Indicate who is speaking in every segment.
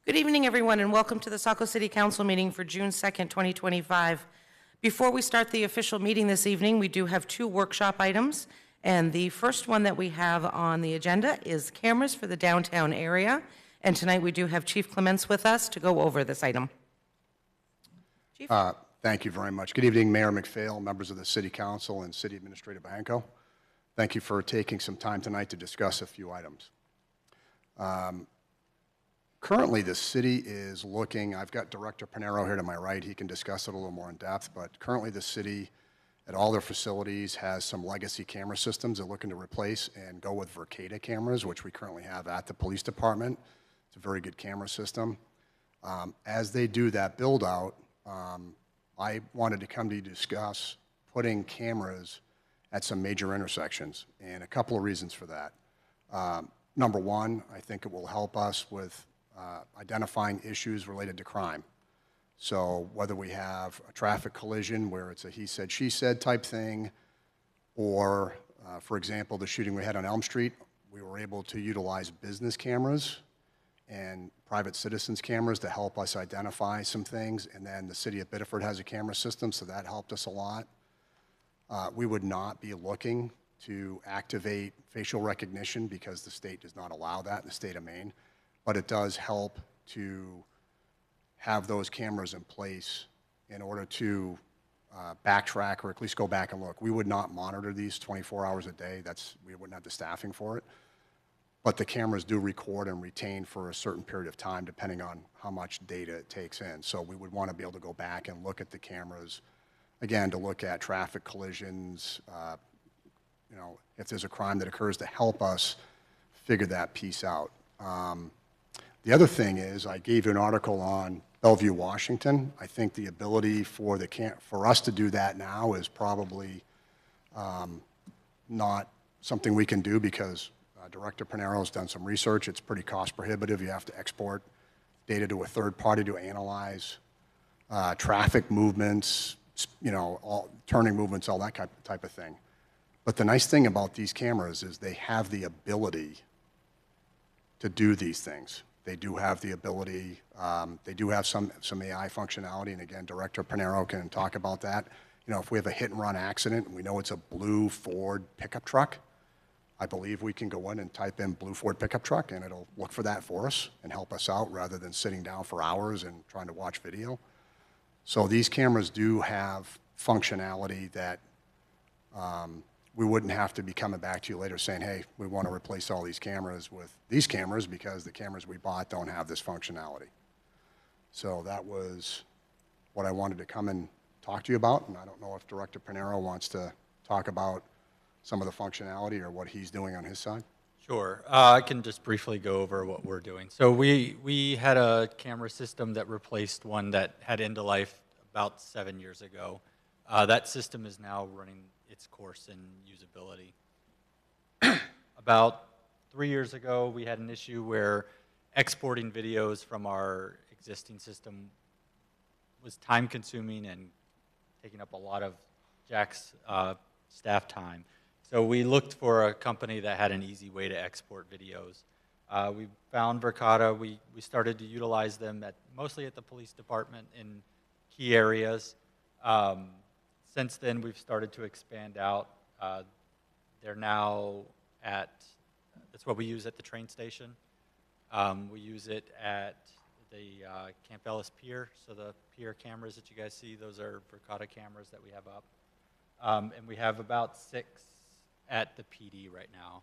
Speaker 1: Good evening, everyone, and welcome to the Saco City Council meeting for June 2nd, 2025. Before we start the official meeting this evening, we do have two workshop items, and the first one that we have on the agenda is cameras for the downtown area, and tonight we do have Chief Clements with us to go over this item. Chief?
Speaker 2: Thank you very much. Good evening, Mayor McPhail, members of the City Council, and City Administrator Banco. Thank you for taking some time tonight to discuss a few items. Currently, the city is looking, I've got Director Pinero here to my right, he can discuss it a little more in depth, but currently the city at all their facilities has some legacy camera systems they're looking to replace and go with Verkada cameras, which we currently have at the police department. It's a very good camera system. As they do that build out, I wanted to come to you to discuss putting cameras at some major intersections, and a couple of reasons for that. Number one, I think it will help us with identifying issues related to crime. So whether we have a traffic collision where it's a he said, she said type thing, or for example, the shooting we had on Elm Street, we were able to utilize business cameras and private citizens cameras to help us identify some things. And then the city of Biddeford has a camera system, so that helped us a lot. We would not be looking to activate facial recognition because the state does not allow that in the state of Maine. But it does help to have those cameras in place in order to backtrack or at least go back and look. We would not monitor these 24 hours a day. We wouldn't have the staffing for it. But the cameras do record and retain for a certain period of time depending on how much data it takes in. So we would want to be able to go back and look at the cameras, again, to look at traffic collisions, if there's a crime that occurs, to help us figure that piece out. The other thing is, I gave you an article on Bellevue, Washington. I think the ability for us to do that now is probably not something we can do because Director Pinero has done some research. It's pretty cost prohibitive. You have to export data to a third party to analyze traffic movements, all turning movements, all that type of thing. But the nice thing about these cameras is they have the ability to do these things. They do have the ability, they do have some AI functionality, and again, Director Pinero can talk about that. If we have a hit and run accident and we know it's a blue Ford pickup truck, I believe we can go in and type in blue Ford pickup truck and it'll look for that for us and help us out rather than sitting down for hours and trying to watch video. So these cameras do have functionality that we wouldn't have to be coming back to you later saying, hey, we want to replace all these cameras with these cameras because the cameras we bought don't have this functionality. So that was what I wanted to come and talk to you about, and I don't know if Director Pinero wants to talk about some of the functionality or what he's doing on his side.
Speaker 3: Sure. I can just briefly go over what we're doing. So we had a camera system that replaced one that had end of life about 7 years ago. That system is now running its course in usability. About 3 years ago, we had an issue where exporting videos from our existing system was time-consuming and taking up a lot of Jack's staff time. So we looked for a company that had an easy way to export videos. We found Verkada. We started to utilize them mostly at the police department in key areas. Since then, we've started to expand out. They're now that's what we use at the train station. We use it at the Camp Ellis Pier. So the pier cameras that you guys see, those are Verkada cameras that we have up. And we have about 6 at the PD right now.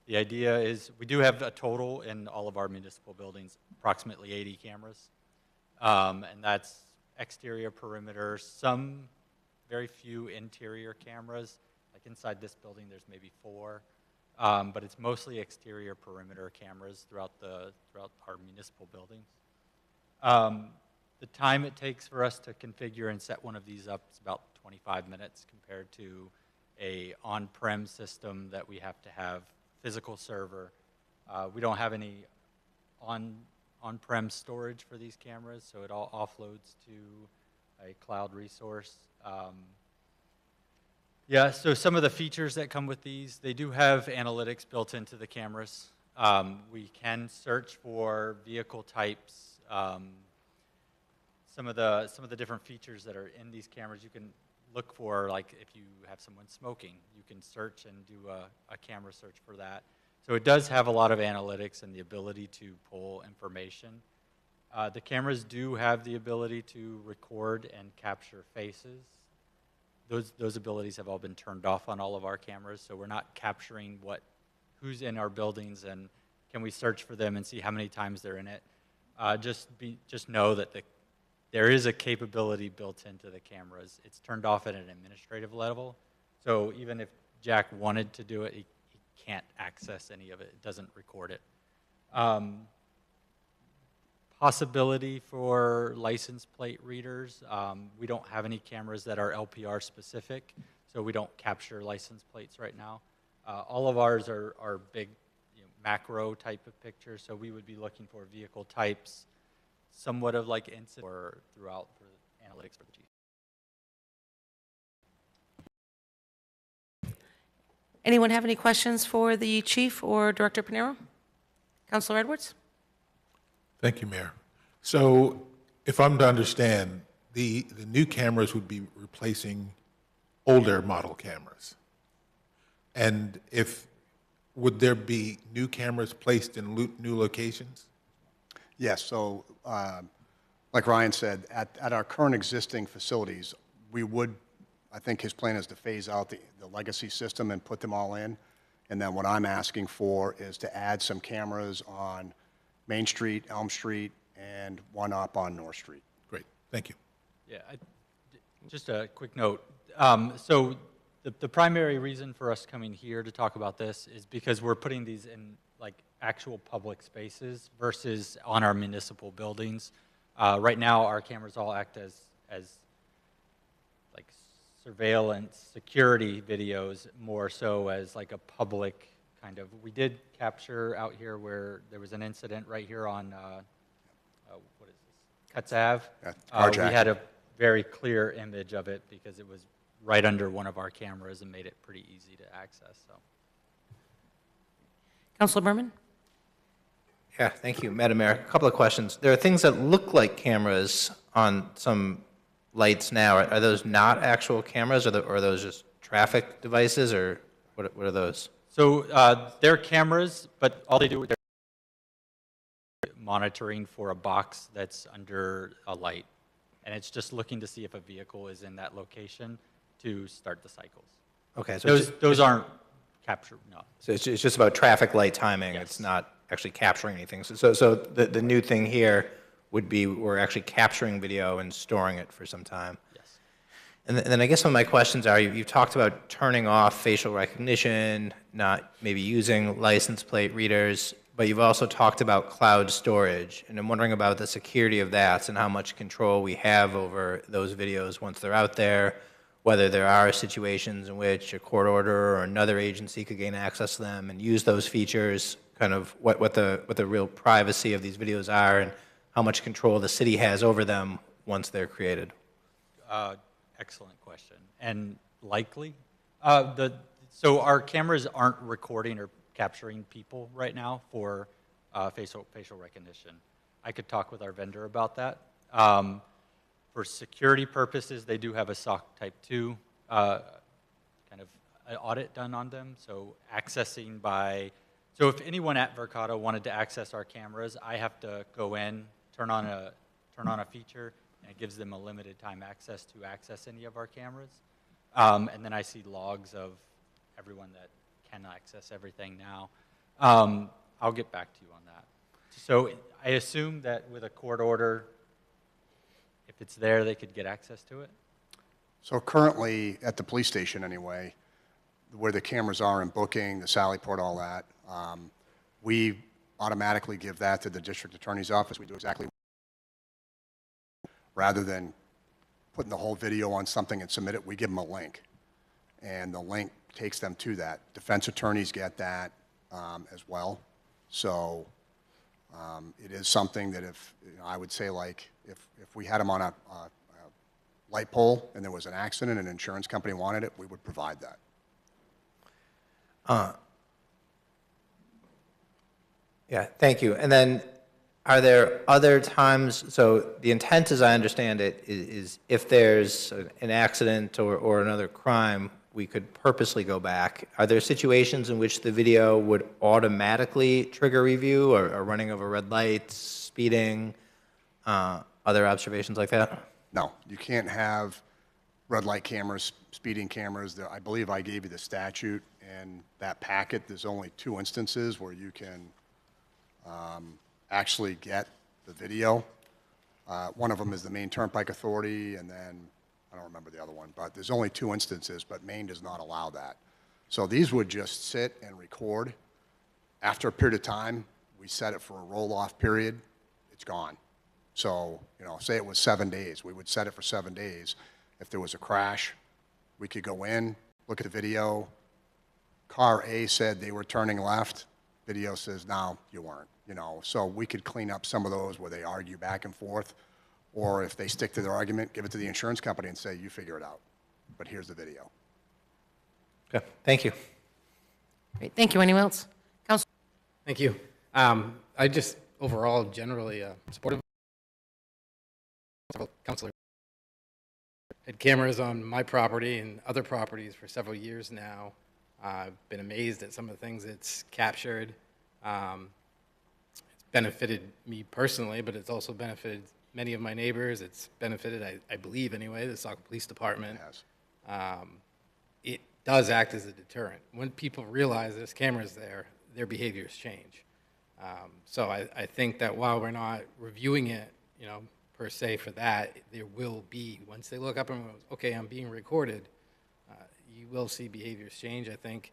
Speaker 3: The idea is we do have a total in all of our municipal buildings, approximately 80 cameras. And that's exterior perimeter, some very few interior cameras. Like inside this building, there's maybe 4. But it's mostly exterior perimeter cameras throughout our municipal buildings. The time it takes for us to configure and set one of these up is about 25 minutes compared to a on-prem system that we have to have physical server. We don't have any on-prem storage for these cameras, so it all offloads to a cloud resource. Yeah, so some of the features that come with these, they do have analytics built into the cameras. We can search for vehicle types, some of the different features that are in these cameras. You can look for, like if you have someone smoking, you can search and do a camera search for that. So it does have a lot of analytics and the ability to pull information. The cameras do have the ability to record and capture faces. Those abilities have all been turned off on all of our cameras, so we're not capturing who's in our buildings and can we search for them and see how many times they're in it. Just know that there is a capability built into the cameras. It's turned off at an administrative level, so even if Jack wanted to do it, he can't access any of it. It doesn't record it. Possibility for license plate readers. We don't have any cameras that are LPR specific, so we don't capture license plates right now. All of ours are big, macro type of pictures, so we would be looking for vehicle types, somewhat of like incident or throughout for analytics for the chief.
Speaker 1: Anyone have any questions for the chief or Director Pinero? Councilor Edwards?
Speaker 4: Thank you, Mayor. So if I'm to understand, the new cameras would be replacing older model cameras. And would there be new cameras placed in new locations?
Speaker 2: Yes, so like Ryan said, at our current existing facilities, we would, I think his plan is to phase out the legacy system and put them all in. And then what I'm asking for is to add some cameras on Main Street, Elm Street, and one up on North Street.
Speaker 4: Great, thank you.
Speaker 3: Yeah, just a quick note. So the primary reason for us coming here to talk about this is because we're putting these in like actual public spaces versus on our municipal buildings. Right now, our cameras all act as like surveillance, security videos, more so as like a public kind of. We did capture out here where there was an incident right here on, what is this, Cutts Ave.
Speaker 2: Yeah,
Speaker 3: we had a very clear image of it because it was right under one of our cameras and made it pretty easy to access. So,
Speaker 1: Councilor Berman?
Speaker 5: Yeah, thank you, Madam Mayor. A couple of questions. There are things that look like cameras on some lights now. Are those not actual cameras, or are those just traffic devices, or what are those?
Speaker 3: So they're cameras, but all they do is monitoring for a box that's under a light. And it's just looking to see if a vehicle is in that location to start the cycles.
Speaker 5: Okay, so
Speaker 3: Those aren't captured, no.
Speaker 5: so it's just about traffic light timing.
Speaker 3: Yes.
Speaker 5: It's not actually capturing anything. So the new thing here would be we're actually capturing video and storing it for some time.
Speaker 3: Yes.
Speaker 5: And then I guess some of my questions are, you've talked about turning off facial recognition, not maybe using license plate readers, but you've also talked about cloud storage. And I'm wondering about the security of that and how much control we have over those videos once they're out there, whether there are situations in which a court order or another agency could gain access to them and use those features, kind of what the real privacy of these videos are and how much control the city has over them once they're created.
Speaker 3: Excellent question. And likely, so our cameras aren't recording or capturing people right now for facial recognition. I could talk with our vendor about that. For security purposes, they do have a SOC Type 2 kind of an audit done on them. So accessing so if anyone at Verkado wanted to access our cameras, I have to go in, turn on a feature, and it gives them a limited time access to access any of our cameras. And then I see logs of everyone that can access everything now. I'll get back to you on that. So I assume that with a court order, if it's there, they could get access to it?
Speaker 2: So currently, at the police station anyway, where the cameras are in booking, the Sally Port, all that, we automatically give that to the district attorney's office. We do exactly, rather than putting the whole video on something and submit it, we give them a link. And the link takes them to that. Defense attorneys get that as well. So it is something that I would say, like, if we had them on a light pole and there was an accident and an insurance company wanted it, we would provide that.
Speaker 5: Yeah, thank you. And then Are there other times, so the intent, as I understand it, is if there's an accident or another crime, we could purposely go back. Are there situations in which the video would automatically trigger review or running over red lights, speeding, other observations like that?
Speaker 2: No, you can't have red light cameras, speeding cameras. I believe I gave you the statute in that packet. There's only 2 instances where you can actually get the video. One of them is the Maine Turnpike Authority, and then I don't remember the other one, but there's only 2 instances, but Maine does not allow that. So these would just sit and record. After a period of time, we set it for a roll-off period, it's gone. So, say it was 7 days, we would set it for 7 days. If there was a crash, we could go in, look at the video. Car A said they were turning left. Video says, no, you weren't. So we could clean up some of those where they argue back and forth. Or if they stick to their argument, give it to the insurance company and say, you figure it out. But here's the video.
Speaker 5: Okay, thank you.
Speaker 1: Great, thank you. Anyone else? Council.
Speaker 6: Thank you. I just overall generally supportive of counselor. Had cameras on my property and other properties for several years now. I've been amazed at some of the things it's captured. It's benefited me personally, but it's also benefited many of my neighbors. It's benefited, I believe anyway, the Saco Police Department. It does act as a deterrent. When people realize there's cameras there, their behaviors change. So I think that while we're not reviewing it, per se for that, there will be, once they look up and go, okay, I'm being recorded, you will see behaviors change. I think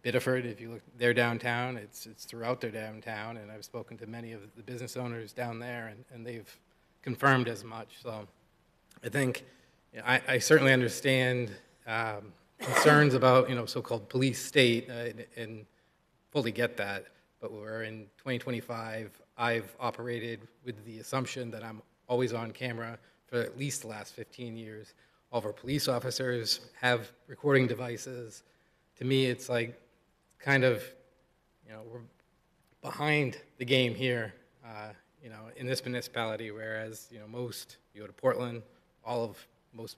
Speaker 6: Biddeford, if you look, they're downtown, it's throughout their downtown, and I've spoken to many of the business owners down there, and they've confirmed as much. So I think, I certainly understand concerns about, so-called police state, and fully get that, but we're in 2025. I've operated with the assumption that I'm always on camera for at least the last 15 years. All of our police officers have recording devices. To me, it's like kind of, we're behind the game here, in this municipality, whereas, most, you go to Portland, most,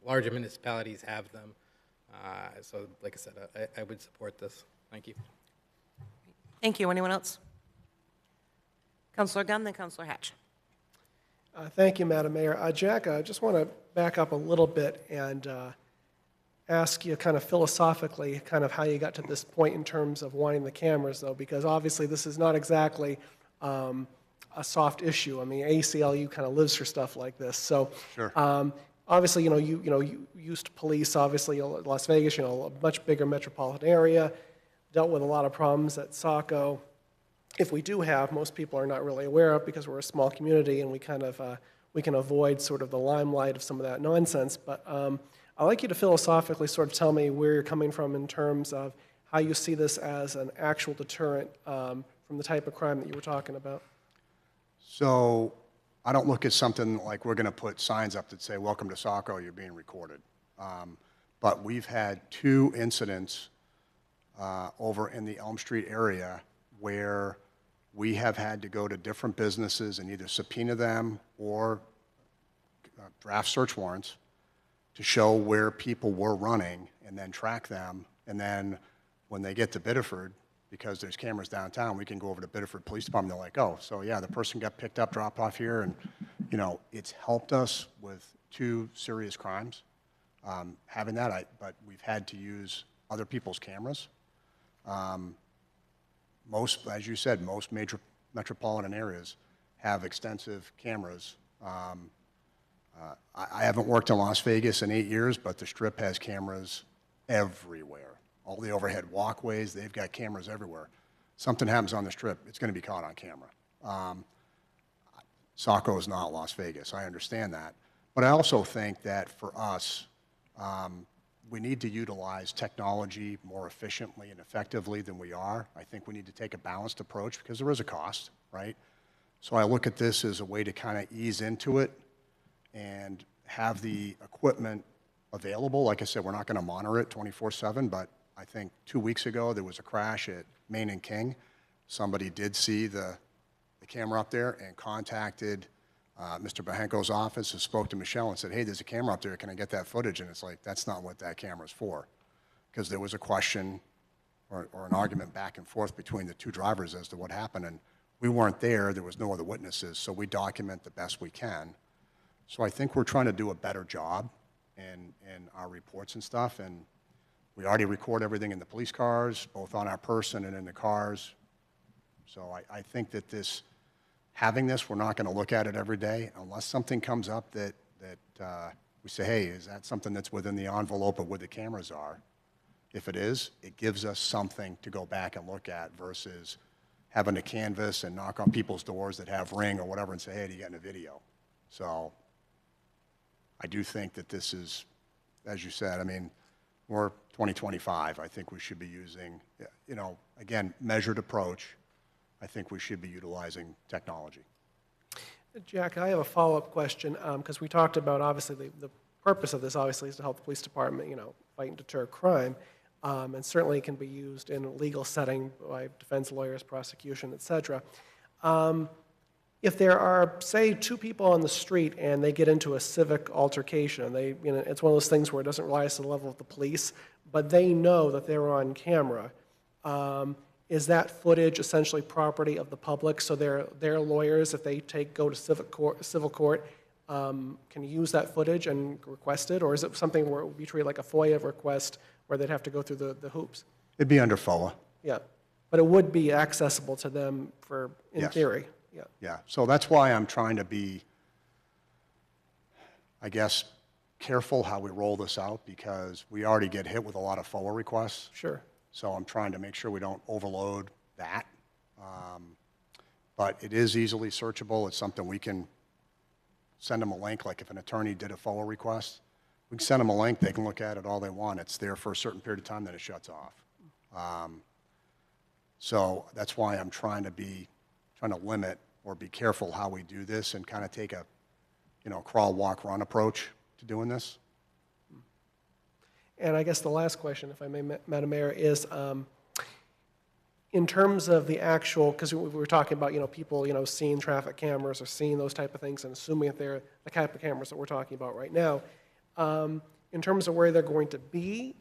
Speaker 6: larger municipalities have them. So like I said, I would support this. Thank you.
Speaker 1: Thank you. Anyone else? Councilor Gunn, then Councilor Hatch.
Speaker 7: Thank you, Madam Mayor. Jack, I just want to back up a little bit and ask you kind of philosophically kind of how you got to this point in terms of wanting the cameras, though, because obviously this is not exactly a soft issue. I mean, ACLU kind of lives for stuff like this. So,
Speaker 2: Sure.
Speaker 7: Obviously, you used police, obviously, Las Vegas, a much bigger metropolitan area, dealt with a lot of problems at Saco. If we do have, most people are not really aware of because we're a small community and we kind of we can avoid sort of the limelight of some of that nonsense. But I'd like you to philosophically sort of tell me where you're coming from in terms of how you see this as an actual deterrent from the type of crime that you were talking about.
Speaker 2: So I don't look at something like we're going to put signs up that say, welcome to Saco, you're being recorded. But we've had 2 incidents over in the Elm Street area where we have had to go to different businesses and either subpoena them or draft search warrants to show where people were running and then track them. And then when they get to Biddeford, because there's cameras downtown, we can go over to Biddeford Police Department. They're like, oh, so yeah, the person got picked up, dropped off here. And, it's helped us with 2 serious crimes, having that. But we've had to use other people's cameras. Most, as you said, most major metropolitan areas have extensive cameras. I haven't worked in Las Vegas in 8 years, but the Strip has cameras everywhere. All the overhead walkways, they've got cameras everywhere. Something happens on the Strip, it's going to be caught on camera. Saco is not Las Vegas, I understand that. But I also think that for us, we need to utilize technology more efficiently and effectively than we are. I think we need to take a balanced approach because there is a cost, right? So I look at this as a way to kind of ease into it and have the equipment available. Like I said, we're not going to monitor it 24/7, but I think 2 weeks ago there was a crash at Main and King. Somebody did see the the camera up there and contacted Mr. Bahenko's office and spoke to Michelle and said, hey, there's a camera up there, can I get that footage? And it's like, that's not what that camera's for. Because there was a question or an argument back and forth between the two drivers as to what happened, and we weren't there, there was no other witnesses, so we document the best we can. So I think we're trying to do a better job in our reports and stuff, and we already record everything in the police cars, both on our person and in the cars. So I think that having this, we're not going to look at it every day unless something comes up that we say, hey, is that something that's within the envelope of where the cameras are? If it is, it gives us something to go back and look at versus having to canvass and knock on people's doors that have Ring or whatever and say, hey, do you get in a video? So I do think that this is, as you said, I mean, we're 2025. I think we should be using, again, measured approach. I think we should be utilizing technology.
Speaker 7: Jack, I have a follow-up question, because we talked about, obviously, the purpose of this, obviously, is to help the police department, fight and deter crime, and certainly can be used in a legal setting by defense lawyers, prosecution, et cetera. If there are, say, two people on the street and they get into a civic altercation, it's one of those things where it doesn't rise to the level of the police, but they know that they're on camera. Is that footage essentially property of the public? So their lawyers, if they go to civil court, can use that footage and request it? Or is it something where it would be treated like a FOIA request where they'd have to go through the hoops?
Speaker 2: It'd be under FOA.
Speaker 7: Yeah. But it would be accessible to them in
Speaker 2: Yes.
Speaker 7: theory. Yeah.
Speaker 2: Yeah, so that's why I'm trying to be, I guess, careful how we roll this out because we already get hit with a lot of FOA requests.
Speaker 7: Sure.
Speaker 2: So I'm trying to make sure we don't overload that. But it is easily searchable. It's something we can send them a link, like if an attorney did a FOA request, we can send them a link, they can look at it all they want. It's there for a certain period of time, then it shuts off. So that's why I'm trying to limit or be careful how we do this and kind of take a, crawl, walk, run approach to doing this.
Speaker 7: And I guess the last question, if I may, Madam Mayor, is in terms of the actual, because we were talking about, people, seeing traffic cameras or seeing those type of things and assuming that they're the type of cameras that we're talking about right now. In terms of where they're going to be,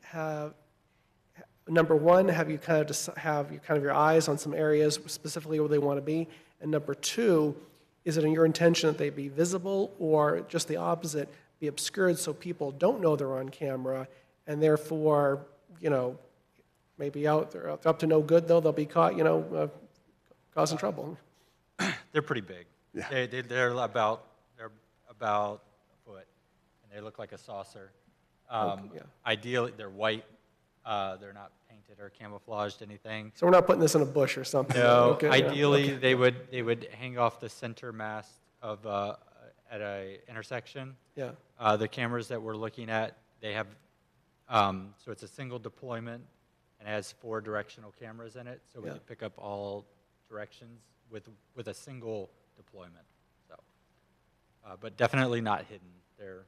Speaker 7: number one, have you kind of your eyes on some areas specifically where they want to be? And number two, is it in your intention that they be visible or just the opposite, be obscured so people don't know they're on camera and therefore, maybe they're up to no good though, they'll be caught, causing trouble?
Speaker 3: They're pretty big.
Speaker 2: Yeah.
Speaker 3: They're about a foot, and they look like a saucer.
Speaker 7: Yeah.
Speaker 3: Ideally, they're white. They're not painted or camouflaged anything.
Speaker 7: So we're not putting this in a bush or something?
Speaker 3: No.
Speaker 7: Okay, yeah,
Speaker 3: Ideally,
Speaker 7: okay.
Speaker 3: they would hang off the center mast of at a intersection.
Speaker 7: Yeah.
Speaker 3: The cameras that we're looking at, they have so it's a single deployment and has 4 directional cameras in it, so we
Speaker 7: Yeah.
Speaker 3: can pick up all directions with a single deployment. So, but definitely not hidden. They're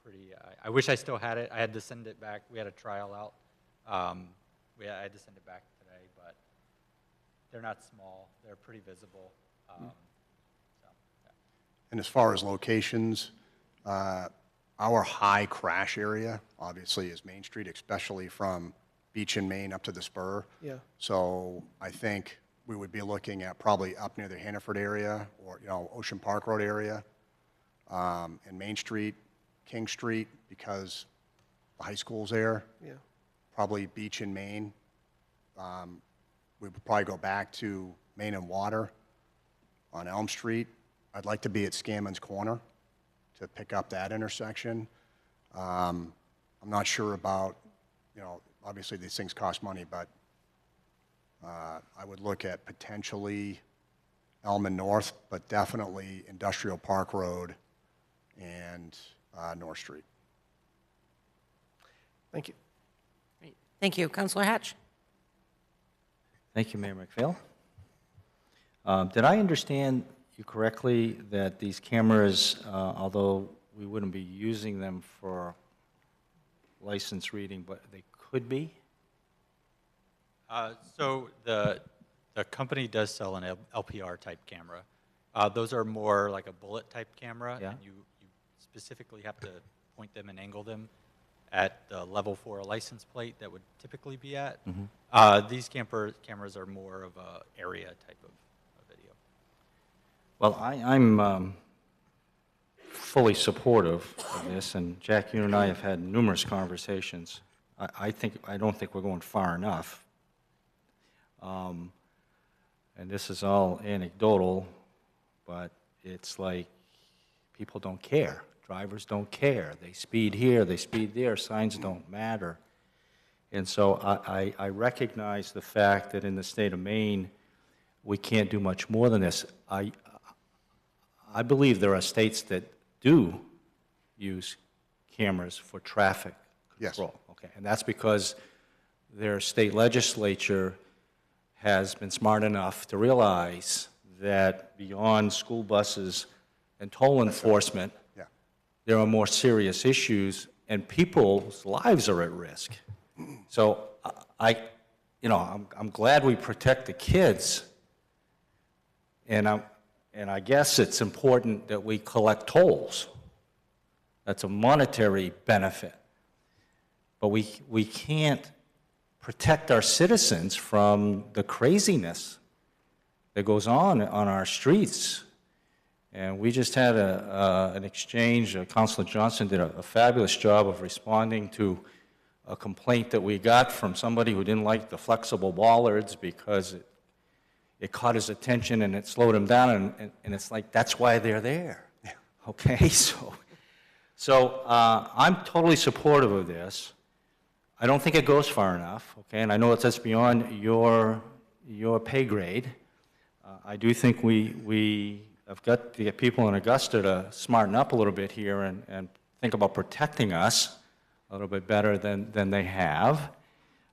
Speaker 3: pretty. I wish I still had it. I had to send it back. We had a trial out. I had to send it back today, but they're not small. They're pretty visible. So, yeah.
Speaker 2: And as far as locations, our high crash area, obviously, is Main Street, especially from Beach and Main up to the Spur.
Speaker 7: Yeah.
Speaker 2: So I think we would be looking at probably up near the Hannaford area or, Ocean Park Road area, and Main Street, King Street, because the high school's there.
Speaker 7: Yeah.
Speaker 2: Probably Beach and Main. We would probably go back to Main and Water on Elm Street. I'd like to be at Scammons Corner to pick up that intersection. I'm not sure about, obviously these things cost money, but I would look at potentially Elm and North, but definitely Industrial Park Road and North Street.
Speaker 7: Thank you.
Speaker 1: Great. Thank you. Councilor Hatch?
Speaker 8: Thank you, Mayor McPhail. Did I understand you correctly that these cameras, although we wouldn't be using them for license reading, but they could be?
Speaker 3: So the company does sell an LPR type camera. Those are more like a bullet type camera,
Speaker 8: Yeah.
Speaker 3: and you specifically have to point them and angle them at the level for a license plate that would typically be at. These cameras are more of a area type of video.
Speaker 8: Well, I'm fully supportive of this, and Jack, you and I have had numerous conversations. I don't think we're going far enough. And this is all anecdotal, but it's like people don't care. Drivers don't care. They speed here, they speed there, signs don't matter. And so I recognize the fact that in the state of Maine, we can't do much more than this. I believe there are states that do use cameras for traffic
Speaker 2: Yes.
Speaker 8: control. Okay, and that's because their state legislature has been smart enough to realize that beyond school buses and toll enforcement,
Speaker 2: Yeah.
Speaker 8: there are more serious issues, and people's lives are at risk. So I'm glad we protect the kids, and I guess it's important that we collect tolls. That's a monetary benefit. But we can't protect our citizens from the craziness that goes on our streets. And we just had an exchange. Councilor Johnson did a fabulous job of responding to a complaint that we got from somebody who didn't like the flexible bollards because it caught his attention and it slowed him down, and it's like, that's why they're there. Yeah. Okay, so I'm totally supportive of this. I don't think it goes far enough, okay, and I know that's beyond your pay grade. I do think we have got to get people in Augusta to smarten up a little bit here and think about protecting us a little bit better than they have.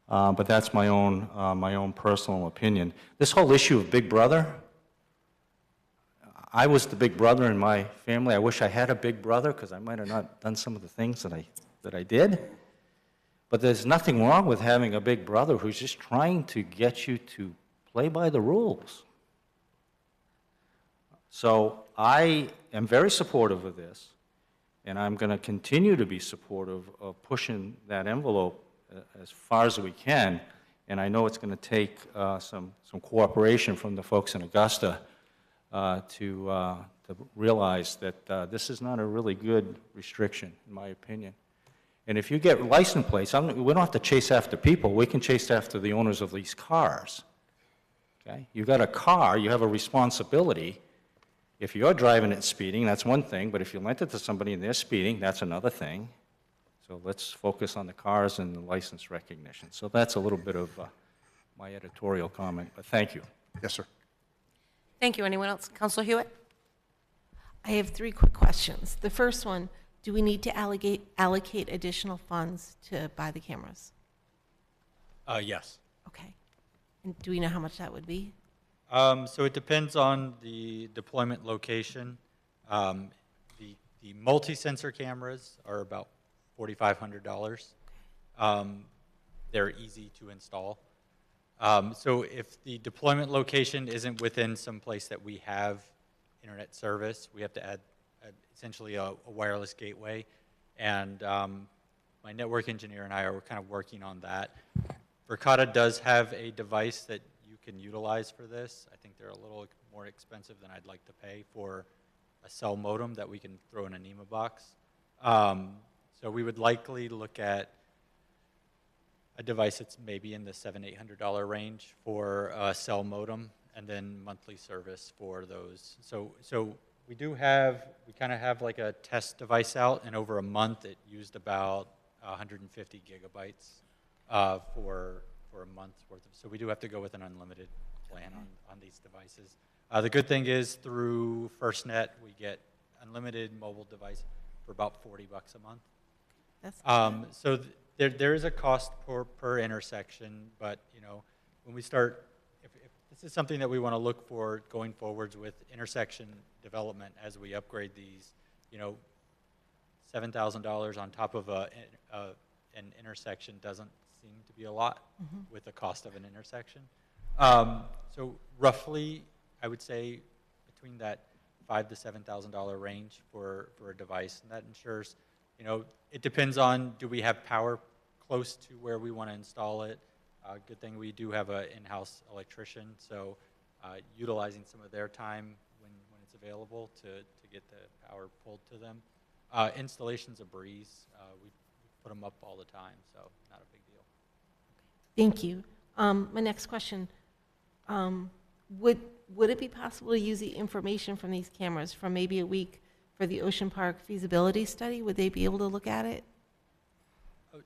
Speaker 8: But that's my own personal opinion. This whole issue of Big Brother, I was the big brother in my family. I wish I had a big brother because I might have not done some of the things that I did. But there's nothing wrong with having a big brother who's just trying to get you to play by the rules. So I am very supportive of this, and I'm going to continue to be supportive of pushing that envelope as far as we can. And I know it's going to take some cooperation from the folks in Augusta to realize that this is not a really good restriction, in my opinion. And if you get license plates, we don't have to chase after people. We can chase after the owners of these cars. Okay? You got a car, you have a responsibility. If you're driving it speeding, that's one thing, but if you lent it to somebody and they're speeding, that's another thing. So let's focus on the cars and the license recognition. So that's a little bit of my editorial comment, but thank you.
Speaker 2: Yes, sir.
Speaker 1: Thank you. Anyone else? Councilor Hewitt?
Speaker 9: I have 3 quick questions. The first one, do we need to allocate additional funds to buy the cameras?
Speaker 3: Yes.
Speaker 9: Okay. And do we know how much that would be?
Speaker 3: So it depends on the deployment location. The multi-sensor cameras are about $4,500. They're easy to install. So if the deployment location isn't within some place that we have internet service, we have to add essentially a wireless gateway. And my network engineer and I are kind of working on that. Verkada does have a device that you can utilize for this. I think they're a little more expensive than I'd like to pay for a cell modem that we can throw in a NEMA box. So we would likely look at a device that's maybe in the $700-800 range for a cell modem, and then monthly service for those. So we kind of have like a test device out, and over a month it used about 150 gigabytes for a month's worth of. So we do have to go with an unlimited plan on these devices. The good thing is through FirstNet we get unlimited mobile device for about $40 a month.
Speaker 9: That's
Speaker 3: So there is a cost per intersection, but when we start, if this is something that we want to look for going forwards with intersection development as we upgrade these, $7,000 on top of an intersection doesn't seem to be a lot with the cost of an intersection. So roughly, I would say between that $5,000 to $7,000 range for a device, and that ensures, it depends on, do we have power close to where we want to install it? Good thing we do have an in-house electrician, so utilizing some of their time when it's available to get the power pulled to them. Installation's a breeze. We put them up all the time, so not a big deal.
Speaker 9: Thank you. My next question, would it be possible to use the information from these cameras from maybe a week for the Ocean Park feasibility study? Would they be able to look at it?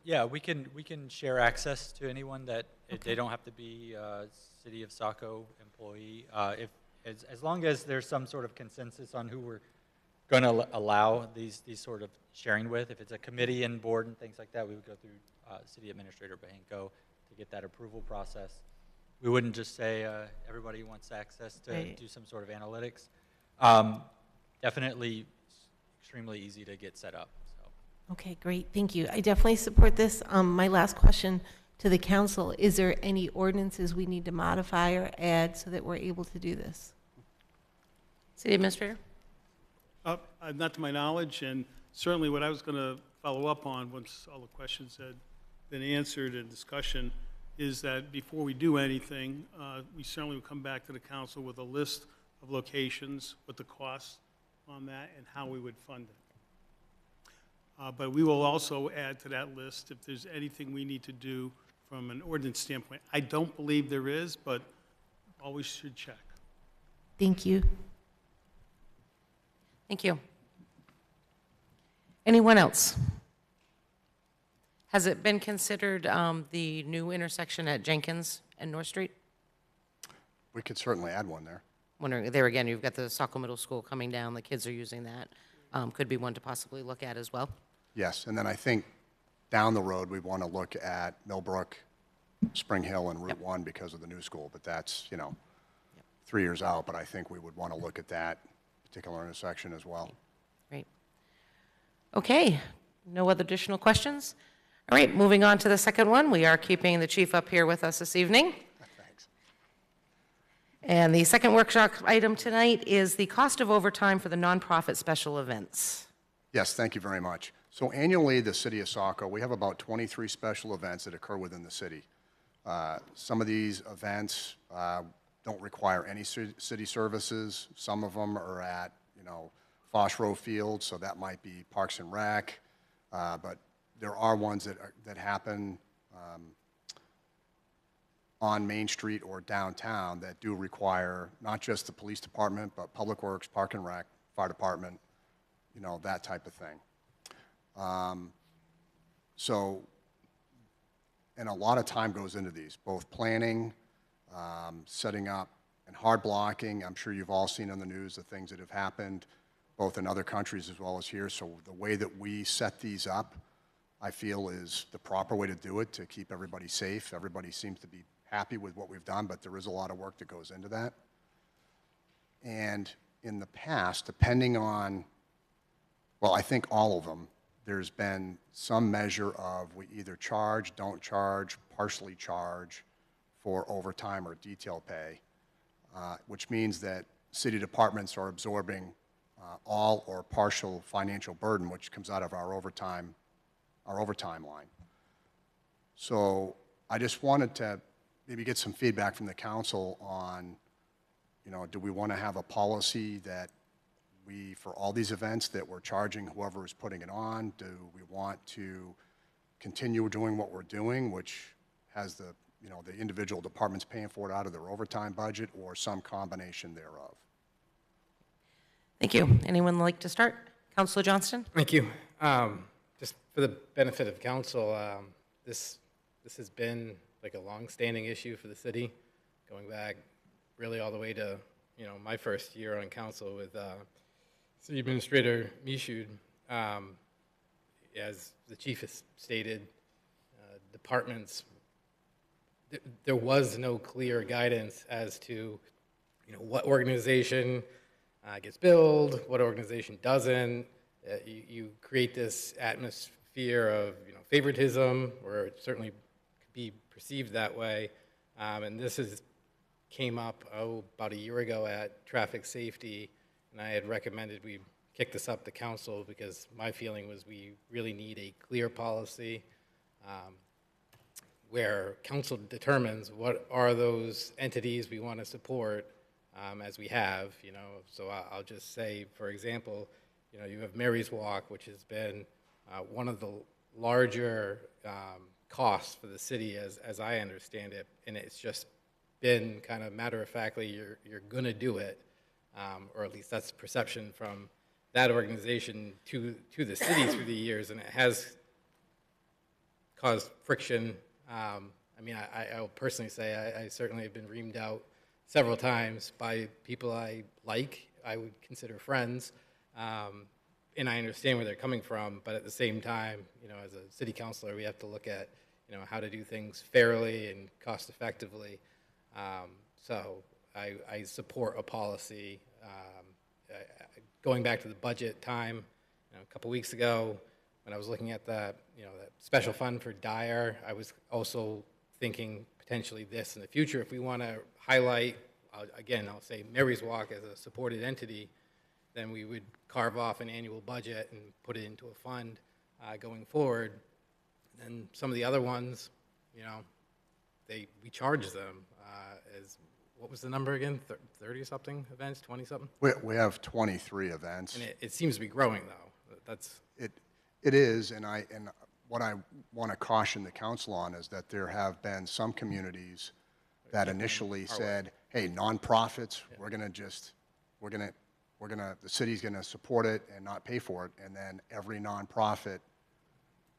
Speaker 3: Yeah, we can share access to anyone that they don't have to be a City of Saco employee. As long as there's some sort of consensus on who we're going to allow these sort of sharing with. If it's a committee and board and things like that, we would go through City Administrator Bahenko to get that approval process. We wouldn't just say everybody wants access to do some sort of analytics. Definitely extremely easy to get set up.
Speaker 9: Okay, great, thank you. I definitely support this. My last question to the council, is there any ordinances we need to modify or add so that we're able to do this?
Speaker 1: City Administrator?
Speaker 10: Not to my knowledge, and certainly what I was going to follow up on once all the questions had been answered in discussion is that before we do anything, we certainly will come back to the council with a list of locations, what the costs on that, and how we would fund it. But we will also add to that list if there's anything we need to do from an ordinance standpoint. I don't believe there is, but always should check.
Speaker 9: Thank you.
Speaker 1: Thank you. Anyone else? Has it been considered the new intersection at Jenkins and North Street?
Speaker 2: We could certainly add one there.
Speaker 1: Wondering, there again, you've got the Saco Middle School coming down, the kids are using that. Could be one to possibly look at as well.
Speaker 2: Yes, and then I think down the road, we want to look at Millbrook, Spring Hill, and Route 1 because of the new school, but that's, 3 years out, but I think we would want to look at that particular intersection as well.
Speaker 1: Great. Okay, no other additional questions? All right, moving on to the second one. We are keeping the chief up here with us this evening.
Speaker 2: Thanks.
Speaker 1: And the second workshop item tonight is the cost of overtime for the nonprofit special events.
Speaker 2: Yes, thank you very much. So annually, the City of Saco, we have about 23 special events that occur within the city. Some of these events don't require any city services. Some of them are at, Foshrow Field, so that might be Parks and Rec. But there are ones that happen on Main Street or downtown that do require not just the police department, but Public Works, Park and Rec, Fire Department, that type of thing. And a lot of time goes into these, both planning, setting up, and hard blocking. I'm sure you've all seen on the news the things that have happened, both in other countries as well as here. So the way that we set these up, I feel, is the proper way to do it to keep everybody safe. Everybody seems to be happy with what we've done, but there is a lot of work that goes into that. And in the past, depending on, well, I think all of them, there's been some measure of we either charge, don't charge, partially charge for overtime or detail pay, which means that city departments are absorbing all or partial financial burden, which comes out of our overtime line. So I just wanted to maybe get some feedback from the council on, do we want to have a policy that we, for all these events, that we're charging whoever is putting it on? Do we want to continue doing what we're doing, which has the individual departments paying for it out of their overtime budget, or some combination thereof?
Speaker 1: Thank you. Anyone like to start? Councilor Johnston?
Speaker 6: Thank you. Just for the benefit of council, this has been like a long-standing issue for the city, going back really all the way to my first year on council with City Administrator Michoud. As the chief has stated, departments, there was no clear guidance as to what organization gets billed, what organization doesn't. You create this atmosphere of favoritism, or it certainly could be perceived that way. And this came up about a year ago at traffic safety, and I had recommended we kick this up to council because my feeling was we really need a clear policy where council determines what are those entities we want to support as we have, you know. So I'll just say, for example, you know, you have Mary's Walk, which has been one of the larger costs for the city as I understand it, and it's just been kind of matter-of-factly, you're going to do it, or at least that's the perception from that organization to the city through the years, and it has caused friction. I mean, I'll personally say I certainly have been reamed out several times by people I would consider friends, and I understand where they're coming from, but at the same time, you know, as a city councilor, we have to look at, you know, how to do things fairly and cost effectively. So I support a policy. Going back to the budget time, you know, a couple weeks ago, when I was looking at that special fund for Dyer, I was also thinking potentially this in the future. If we want to highlight, again, I'll say Mary's Walk as a supported entity, then we would carve off an annual budget and put it into a fund going forward. And some of the other ones, you know, we charge them as, what was the number again? 30-something events, 20-something?
Speaker 2: We have 23 events.
Speaker 6: And it seems to be growing, though. That's
Speaker 2: It is, and what I want to caution the council on is that there have been some communities that initially said, hey, nonprofits, the city's going to support it and not pay for it, and then every nonprofit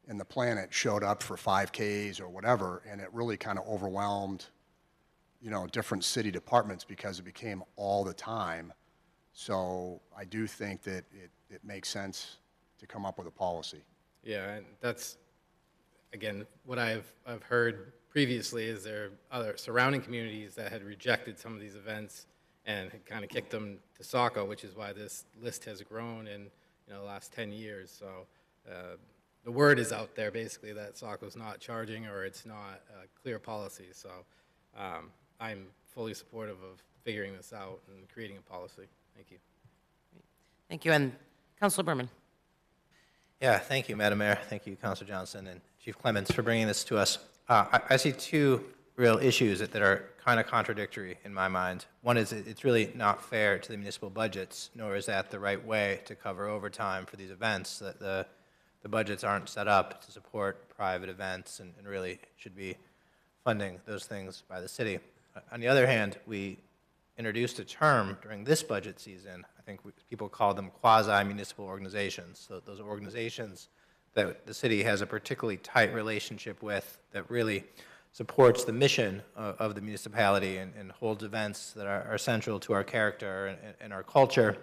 Speaker 2: in the planet showed up for 5Ks or whatever, and it really kind of overwhelmed, you know, different city departments because it became all the time. So I do think that it makes sense to come up with a policy.
Speaker 6: Yeah, and that's, again, what I've heard previously is there are other surrounding communities that had rejected some of these events and had kind of kicked them to Saco, which is why this list has grown in, you know, the last 10 years. So the word is out there basically that Saco's not charging or it's not a clear policy. So I'm fully supportive of figuring this out and creating a policy. Thank you.
Speaker 1: Thank you. And Councilor Berman.
Speaker 5: Yeah, thank you, Madam Mayor. Thank you, Councilor Johnson and Chief Clements, for bringing this to us. I see two real issues that are kind of contradictory in my mind. One is it's really not fair to the municipal budgets, nor is that the right way to cover overtime for these events. That the budgets aren't set up to support private events and really should be funding those things by the city. On the other hand, we introduced a term during this budget season. I think people call them quasi-municipal organizations. So those organizations that the city has a particularly tight relationship with that really supports the mission of the municipality and holds events that are central to our character and our culture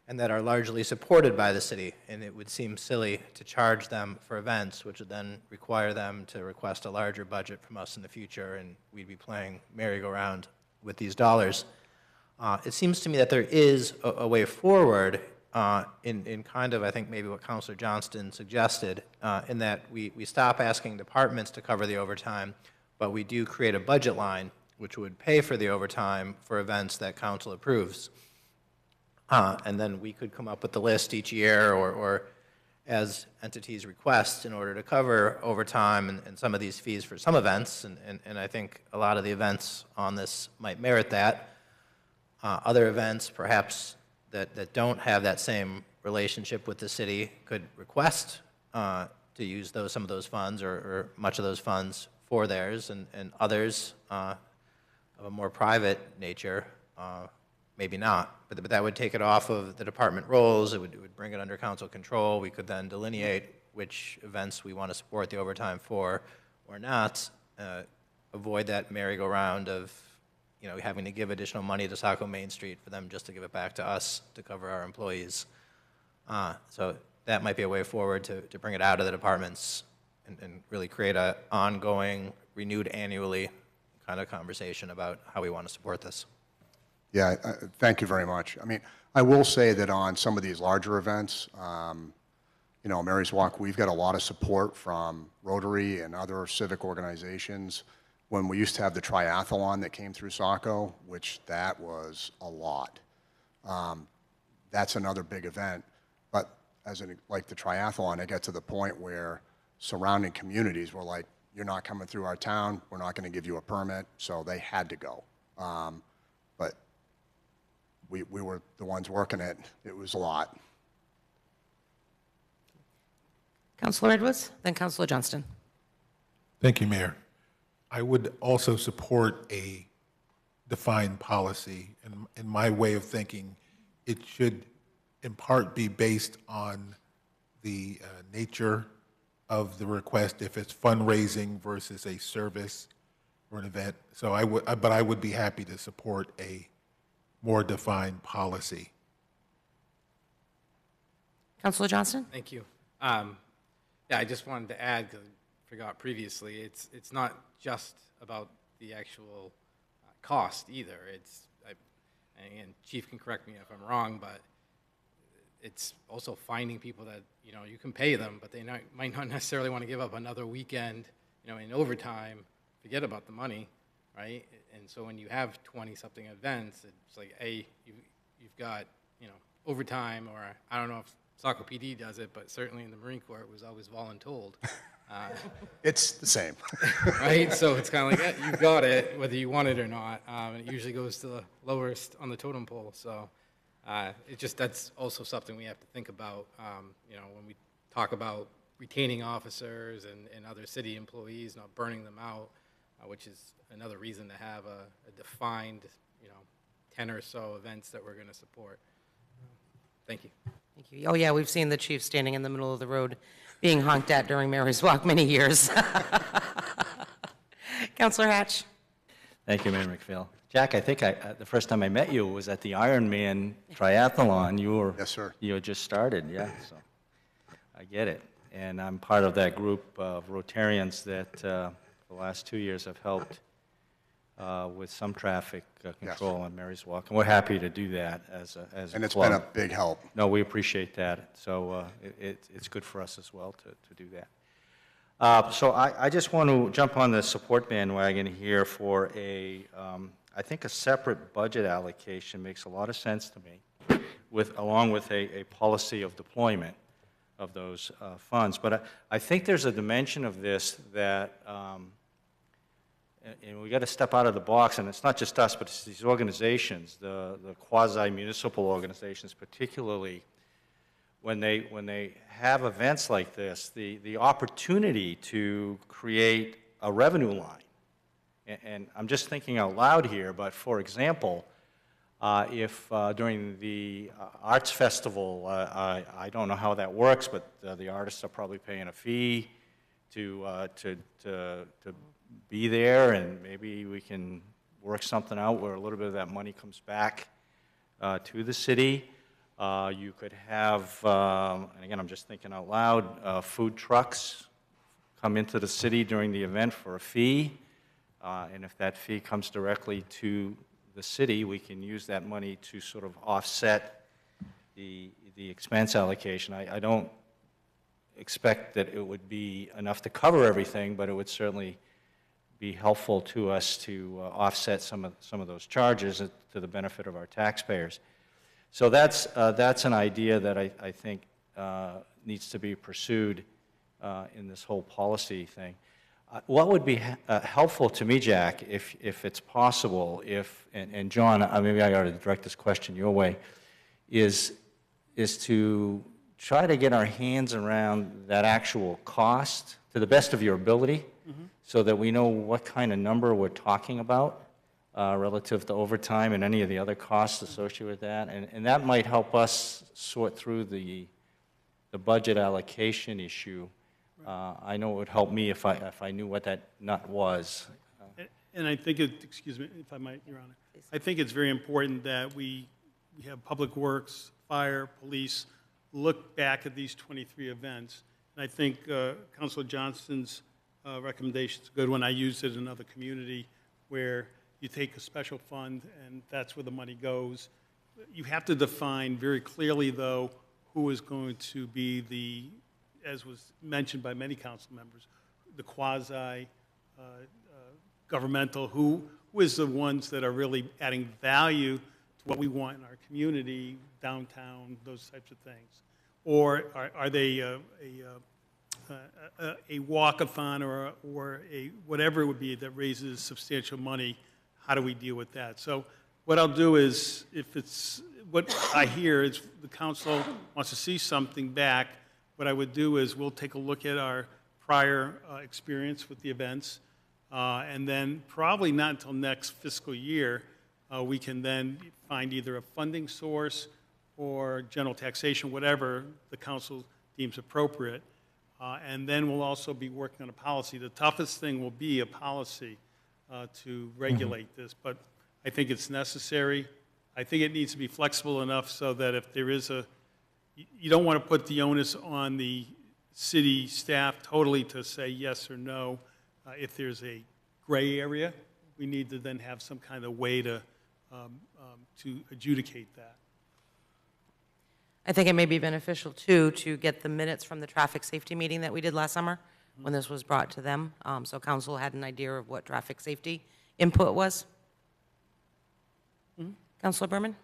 Speaker 5: and that are largely supported by the city. And it would seem silly to charge them for events, which would then require them to request a larger budget from us in the future, and we'd be playing merry-go-round with these dollars. It seems to me that there is a way forward in kind of, I think, maybe what Councilor Johnston suggested, in that we stop asking departments to cover the overtime, but we do create a budget line which would pay for the overtime for events that council approves. And then we could come up with the list each year or as entities request in order to cover overtime and some of these fees for some events, and I think a lot of the events on this might merit that. Other events, perhaps, that don't have that same relationship with the city could request to use some of those funds or much of those funds for theirs, and others of a more private nature, maybe not. But that would take it off of the department roles. It would bring it under council control. We could then delineate which events we want to support the overtime for or not, avoid that merry-go-round of having to give additional money to Saco Main Street for them just to give it back to us to cover our employees. So that might be a way forward to bring it out of the departments and really create an ongoing, renewed annually kind of conversation about how we want to support this.
Speaker 2: Yeah, thank you very much. I mean, I will say that on some of these larger events, Mary's Walk, we've got a lot of support from Rotary and other civic organizations. When we used to have the triathlon that came through Saco, which that was a lot. that's another big event. But as in, like the triathlon, it got to the point where surrounding communities were like, you're not coming through our town, we're not going to give you a permit, so they had to go. But we were the ones working it. It was a lot.
Speaker 1: Councilor Edwards, then Councilor Johnston.
Speaker 4: Thank you, Mayor. I would also support a defined policy. In my way of thinking, it should in part be based on the nature of the request, if it's fundraising versus a service or an event. So but I would be happy to support a more defined policy.
Speaker 1: Councilor Johnston?
Speaker 6: Thank you. Yeah, I just wanted to add, because I forgot previously, it's not just about the actual cost either. And Chief can correct me if I'm wrong, but it's also finding people that, you can pay them, but they might not necessarily want to give up another weekend, in overtime, forget about the money, right? And so when you have 20-something events, it's like, A, you've got, overtime, or I don't know if Saco PD does it, but certainly in the Marine Corps, it was always voluntold.
Speaker 2: It's the same.
Speaker 6: Right? So it's kind of like, yeah, you've got it, whether you want it or not. And it usually goes to the lowest on the totem pole. So that's also something we have to think about, when we talk about retaining officers and other city employees, not burning them out, which is another reason to have a defined, 10 or so events that we're going to support. Thank you.
Speaker 1: Thank you. Oh, yeah, we've seen the chief standing in the middle of the road being honked at during Mary's Walk many years. Councilor Hatch?
Speaker 8: Thank you, Mayor McPhail. Jack, I think the first time I met you was at the Ironman triathlon.
Speaker 2: Yes, sir.
Speaker 8: You had just started, yeah, so I get it. And I'm part of that group of Rotarians that the last 2 years have helped with some traffic control on Mary's Walk. And we're happy to do that as a club.
Speaker 2: And it's been a big help.
Speaker 8: No, we appreciate that. So it's good for us as well to do that. So I just want to jump on the support bandwagon here for I think a separate budget allocation makes a lot of sense to me, along with a policy of deployment of those funds. But I think there's a dimension of this that, and we got to step out of the box, and it's not just us, but it's these organizations, the quasi-municipal organizations particularly, when they have events like this, the opportunity to create a revenue line. And I'm just thinking out loud here, but for example, if during the arts festival, I don't know how that works, but the artists are probably paying a fee to be there, and maybe we can work something out where a little bit of that money comes back to the city. You could have, and again, I'm just thinking out loud, food trucks come into the city during the event for a fee, and if that fee comes directly to the city, we can use that money to sort of offset the expense allocation. I don't expect that it would be enough to cover everything, but it would certainly be helpful to us to offset some of those charges to the benefit of our taxpayers. So that's an idea that I think needs to be pursued in this whole policy thing. What would be helpful to me, Jack, if it's possible, and John, maybe I ought to direct this question your way, is to try to get our hands around that actual cost to the best of your ability, so that we know what kind of number we're talking about relative to overtime and any of the other costs associated with that. And that might help us sort through the budget allocation issue. I know it would help me if I knew what that nut was.
Speaker 10: And I think excuse me, if I might, Your Honor, I think it's very important that we have Public Works, Fire, Police, look back at these 23 events. And I think Councilor Johnston's recommendation is a good one. I used it in another community where you take a special fund and that's where the money goes. You have to define very clearly, though, who is going to be the, as was mentioned by many council members, the quasi governmental, who is the ones that are really adding value what we want in our community, downtown, those types of things? Or are they a walk-a-thon or a whatever it would be that raises substantial money? How do we deal with that? So what I'll do is, if it's, what I hear is the council wants to see something back, what I would do is we'll take a look at our prior experience with the events, and then probably not until next fiscal year, we can then find either a funding source or general taxation, whatever the council deems appropriate. And then we'll also be working on a policy. The toughest thing will be a policy to regulate this, but I think it's necessary. I think it needs to be flexible enough so that if there is you don't want to put the onus on the city staff totally to say yes or no. If there's a gray area, we need to then have some kind of way to adjudicate that.
Speaker 1: I think it may be beneficial, too, to get the minutes from the traffic safety meeting that we did last summer, when this was brought to them, so council had an idea of what traffic safety input was. Councilor Berman?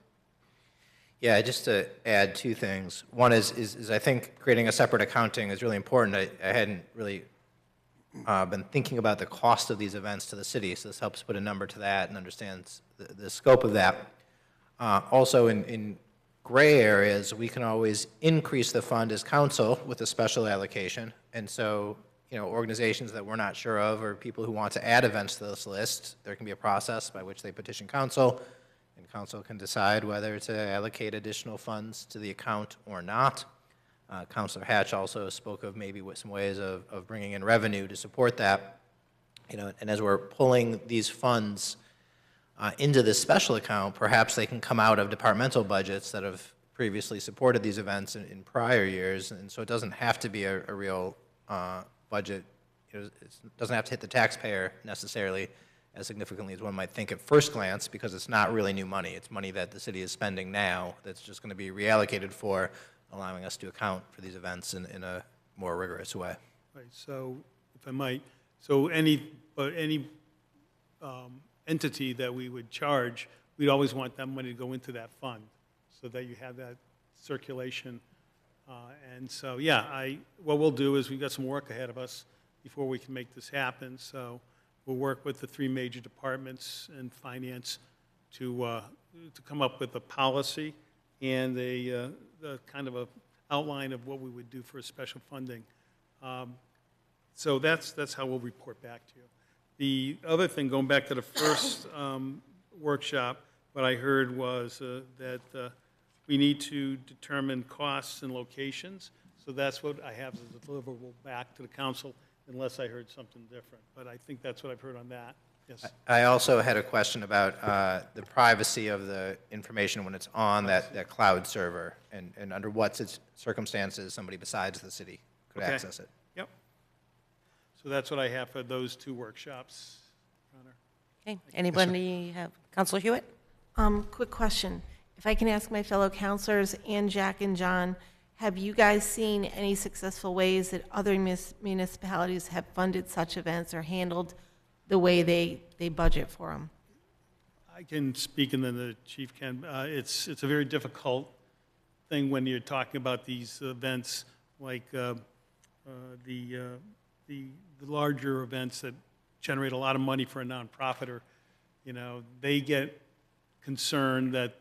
Speaker 5: Yeah, just to add two things. One is I think creating a separate accounting is really important. I hadn't really been thinking about the cost of these events to the city, so this helps put a number to that and understands the scope of that. Also, in gray areas, we can always increase the fund as council with a special allocation. And so, organizations that we're not sure of or people who want to add events to this list, there can be a process by which they petition council, and council can decide whether to allocate additional funds to the account or not. Councilor Hatch also spoke of maybe some ways of bringing in revenue to support that. And as we're pulling these funds into this special account, perhaps they can come out of departmental budgets that have previously supported these events in prior years, and so it doesn't have to be a real budget. It doesn't have to hit the taxpayer necessarily as significantly as one might think at first glance, because it's not really new money. It's money that the city is spending now that's just going to be reallocated for, allowing us to account for these events in a more rigorous way.
Speaker 10: Right, so if I might, so any entity that we would charge, we'd always want that money to go into that fund so that you have that circulation. And so, yeah, what we'll do is we've got some work ahead of us before we can make this happen. So we'll work with the three major departments and finance to come up with a policy and a kind of a outline of what we would do for a special funding. So that's how we'll report back to you. The other thing, going back to the first workshop, what I heard was that we need to determine costs and locations. So that's what I have as a deliverable back to the council, unless I heard something different. But I think that's what I've heard on that. Yes.
Speaker 5: I also had a question about the privacy of the information when it's on that cloud server, and under what circumstances somebody besides the city could access it.
Speaker 10: Yep. So that's what I have for those two workshops, Your Honor.
Speaker 1: Okay, anybody have, Councilor Hewitt?
Speaker 9: Quick question. If I can ask my fellow counselors and Jack and John, have you guys seen any successful ways that other municipalities have funded such events or handled the way they budget for them?
Speaker 10: I can speak, and then the chief can. It's a very difficult thing when you're talking about these events, like the larger events that generate a lot of money for a nonprofit, or they get concerned that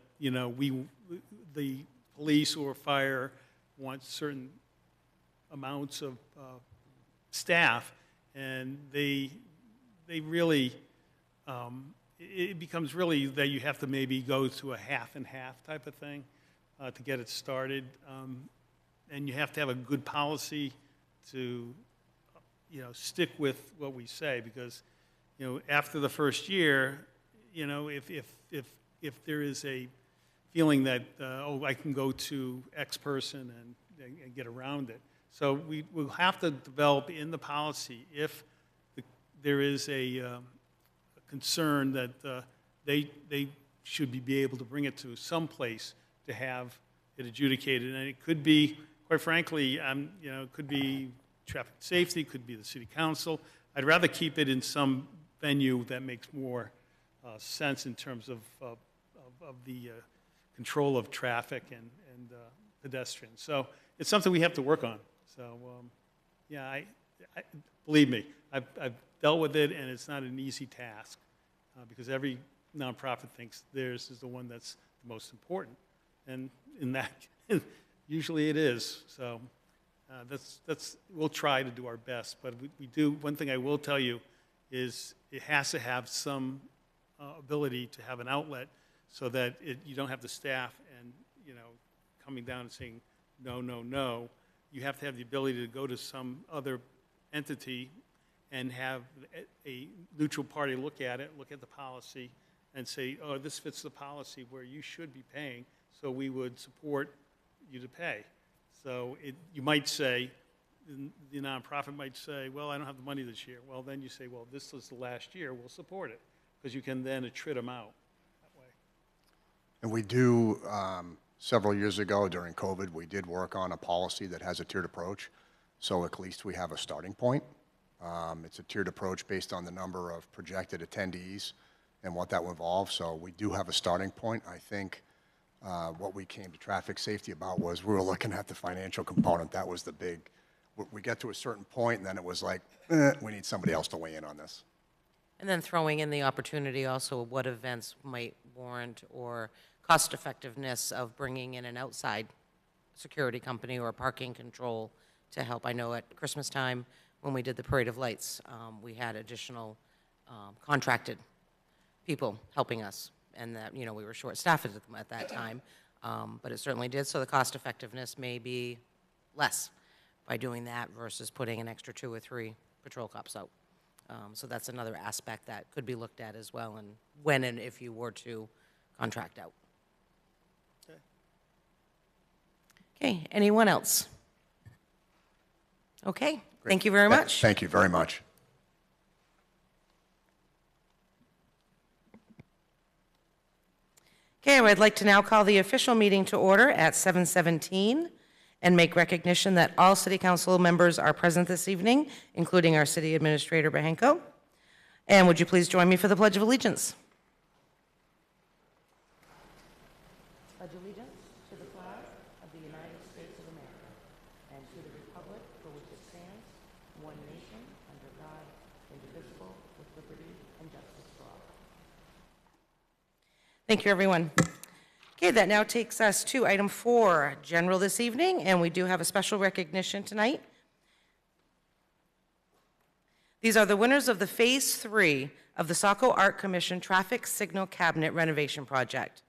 Speaker 10: the police or fire want certain amounts of staff, and they really, it becomes really that you have to maybe go to a half and half type of thing to get it started. And you have to have a good policy to, stick with what we say, because, after the first year, if there is a feeling that, I can go to X person and get around it. So we will have to develop in the policy if there is a concern that they should be able to bring it to some place to have it adjudicated. And it could be, quite frankly, it could be traffic safety, could be the city council. I'd rather keep it in some venue that makes more sense in terms of of the control of traffic and pedestrians. So it's something we have to work on. So yeah, I believe me, I've dealt with it, and it's not an easy task because every nonprofit thinks theirs is the one that's the most important, and in that, usually it is. So we'll try to do our best, but we do. One thing I will tell you is it has to have some ability to have an outlet so that you don't have the staff and coming down and saying no, no, no. You have to have the ability to go to some other entity and have a neutral party look at it, look at the policy, and say, oh, this fits the policy where you should be paying, so we would support you to pay. So you might say, the nonprofit might say, well, I don't have the money this year. Well, then you say, well, this was the last year, we'll support it, because you can then attrit them out that way.
Speaker 2: And we do, several years ago during COVID, we did work on a policy that has a tiered approach, so at least we have a starting point. It's a tiered approach based on the number of projected attendees and what that will involve, so we do have a starting point. I think what we came to traffic safety about was we were looking at the financial component. That was the big, we got to a certain point, and then it was like, we need somebody else to weigh in on this.
Speaker 1: And then throwing in the opportunity also of what events might warrant or cost effectiveness of bringing in an outside security company or parking control to help. I know at Christmas time, when we did the Parade of Lights, we had additional contracted people helping us, and that, we were short-staffed at that time, but it certainly did, so the cost effectiveness may be less by doing that versus putting an extra 2 or 3 patrol cops out. So that's another aspect that could be looked at as well, and when and if you were to contract out. Okay, anyone else? Okay, thank you very much.
Speaker 2: Thank you very much.
Speaker 1: Okay, I'd like to now call the official meeting to order at 7:17 and make recognition that all City Council members are present this evening, including our City Administrator, Bahenko. And would you please join me for the Pledge of Allegiance? Pledge allegiance to the flag of the United States of America and to the republic for which it stands, one nation, under God, indivisible, with liberty and justice for all. Thank you, everyone. Okay, that now takes us to item 4, general this evening, and we do have a special recognition tonight. These are the winners of the Phase 3 of the Saco Art Commission Traffic Signal Cabinet Renovation Project.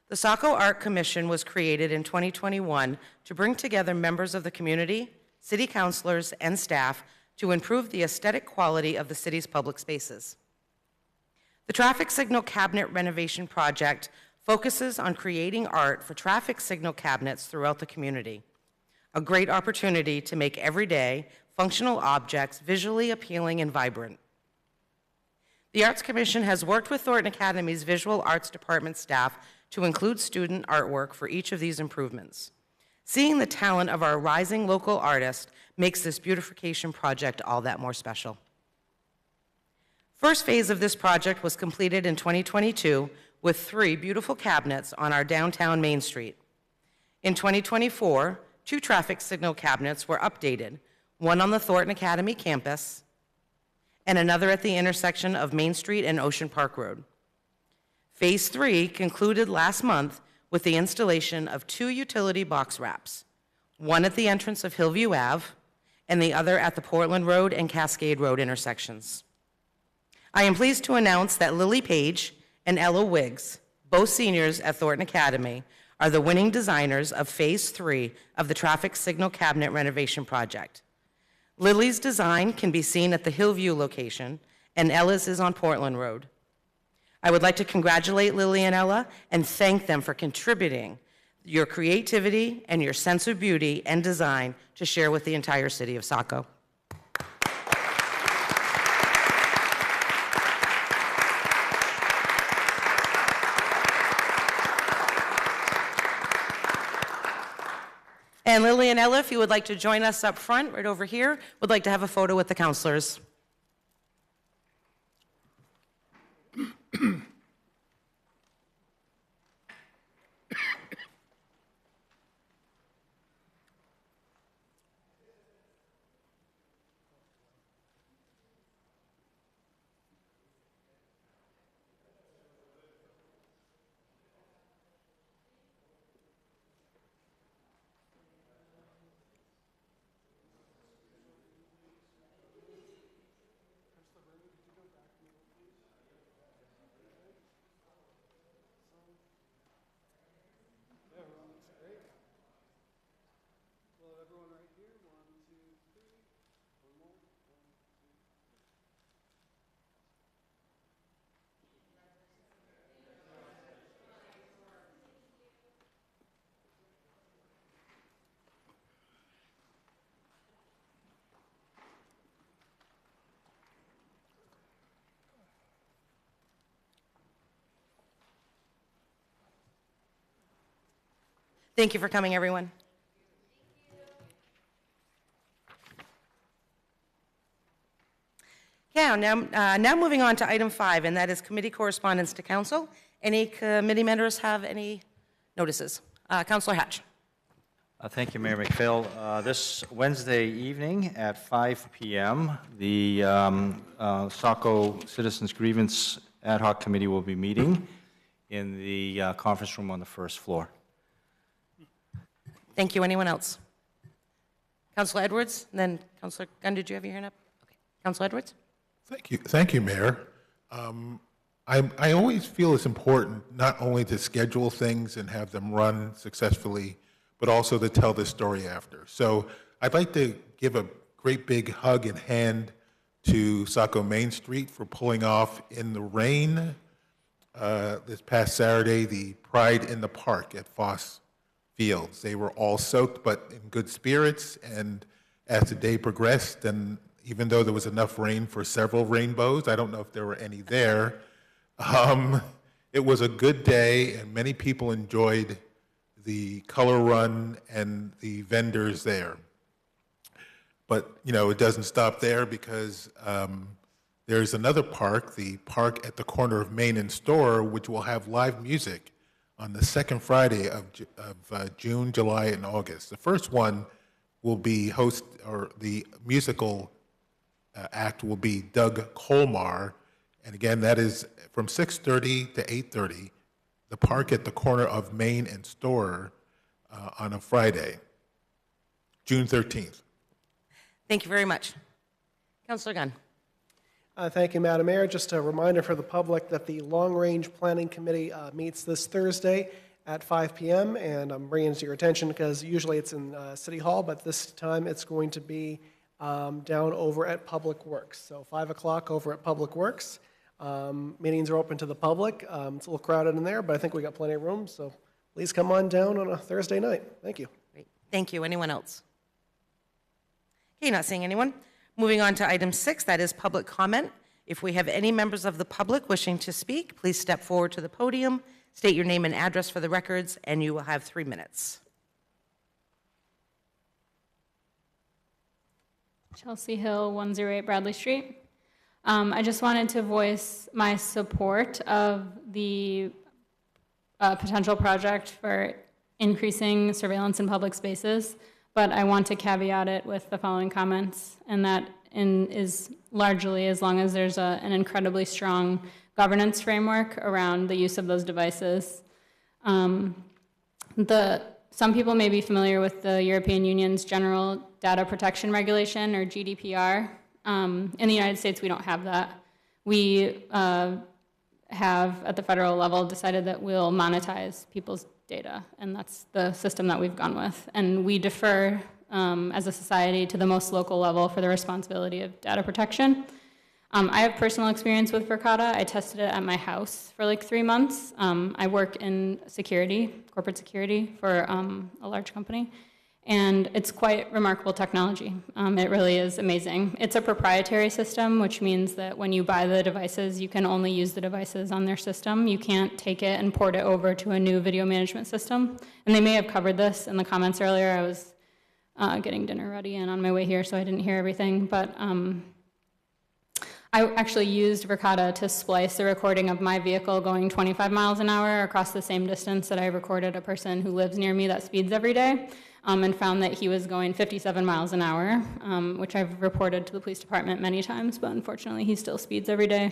Speaker 1: The Saco Art Commission was created in 2021 to bring together members of the community, city councilors, and staff to improve the aesthetic quality of the city's public spaces. The Traffic Signal Cabinet Renovation Project focuses on creating art for traffic signal cabinets throughout the community, a great opportunity to make everyday, functional objects visually appealing and vibrant. The Arts Commission has worked with Thornton Academy's Visual Arts Department staff to include student artwork for each of these improvements. Seeing the talent of our rising local artists makes this beautification project all that more special. First phase of this project was completed in 2022 with 3 beautiful cabinets on our downtown Main Street. In 2024, 2 traffic signal cabinets were updated, one on the Thornton Academy campus and another at the intersection of Main Street and Ocean Park Road. Phase 3 concluded last month with the installation of 2 utility box wraps, one at the entrance of Hillview Ave and the other at the Portland Road and Cascade Road intersections. I am pleased to announce that Lily Page and Ella Wiggs, both seniors at Thornton Academy, are the winning designers of Phase 3 of the Traffic Signal Cabinet Renovation Project. Lily's design can be seen at the Hillview location, and Ella's is on Portland Road. I would like to congratulate Lily and Ella and thank them for contributing your creativity and your sense of beauty and design to share with the entire city of Saco. And Lily and Ella, if you would like to join us up front, right over here, would like to have a photo with the counselors. Thank you for coming, everyone. Yeah, now moving on to item 5, and that is committee correspondence to council. Any committee members have any notices? Councilor Hatch.
Speaker 8: Thank you, Mayor McPhail. This Wednesday evening at 5 p.m., the Saco Citizens Grievance Ad Hoc Committee will be meeting in the conference room on the first floor.
Speaker 1: Thank you. Anyone else? Councilor Edwards, and then Councilor Gunn, did you have your hand up? Okay. Councilor Edwards?
Speaker 4: Thank you, Mayor. I always feel it's important not only to schedule things and have them run successfully, but also to tell the story after. So I'd like to give a great big hug and hand to Saco Main Street for pulling off in the rain this past Saturday the Pride in the Park at Foss Fields. They were all soaked but in good spirits, and as the day progressed, and even though there was enough rain for several rainbows, I don't know if there were any there, it was a good day, and many people enjoyed the color run and the vendors there. But, you know, it doesn't stop there, because there's another park, the park at the corner of Main and Store, which will have live music on the second Friday of June, July, and August. The first one will be the musical act will be Doug Colmar, and again, that is from 6:30 to 8:30, the park at the corner of Main and Store on a Friday, June 13th.
Speaker 1: Thank you very much. Councilor Gunn.
Speaker 7: Thank you, Madam Mayor. Just a reminder for the public that the Long Range Planning Committee meets this Thursday at 5 p.m., and I'm bringing it to your attention because usually it's in City Hall, but this time it's going to be down over at Public Works. So 5 o'clock over at Public Works. Meetings are open to the public. It's a little crowded in there, but I think we got plenty of room, so please come on down on a Thursday night. Thank you.
Speaker 1: Great. Thank you. Anyone else? Okay, not seeing anyone. Moving on to item 6, that is public comment. If we have any members of the public wishing to speak, please step forward to the podium, state your name and address for the records, and you will have 3 minutes.
Speaker 11: Chelsea Hill, 108 Bradley Street. I just wanted to voice my support of the potential project for increasing surveillance in public spaces, but I want to caveat it with the following comments, and that is largely as long as there's an incredibly strong governance framework around the use of those devices. Some people may be familiar with the European Union's General Data Protection Regulation, or GDPR. In the United States, we don't have that. We have, at the federal level, decided that we'll monetize people's data, and that's the system that we've gone with. And we defer, as a society, to the most local level for the responsibility of data protection. I have personal experience with Verkada. I tested it at my house for like 3 months. I work in security, corporate security, for a large company. And it's quite remarkable technology. It really is amazing. It's a proprietary system, which means that when you buy the devices, you can only use the devices on their system. You can't take it and port it over to a new video management system. And they may have covered this in the comments earlier. I was getting dinner ready and on my way here, so I didn't hear everything. But I actually used Verkada to splice a recording of my vehicle going 25 miles an hour across the same distance that I recorded a person who lives near me that speeds every day. And found that he was going 57 miles an hour, which I've reported to the police department many times, but unfortunately he still speeds every day.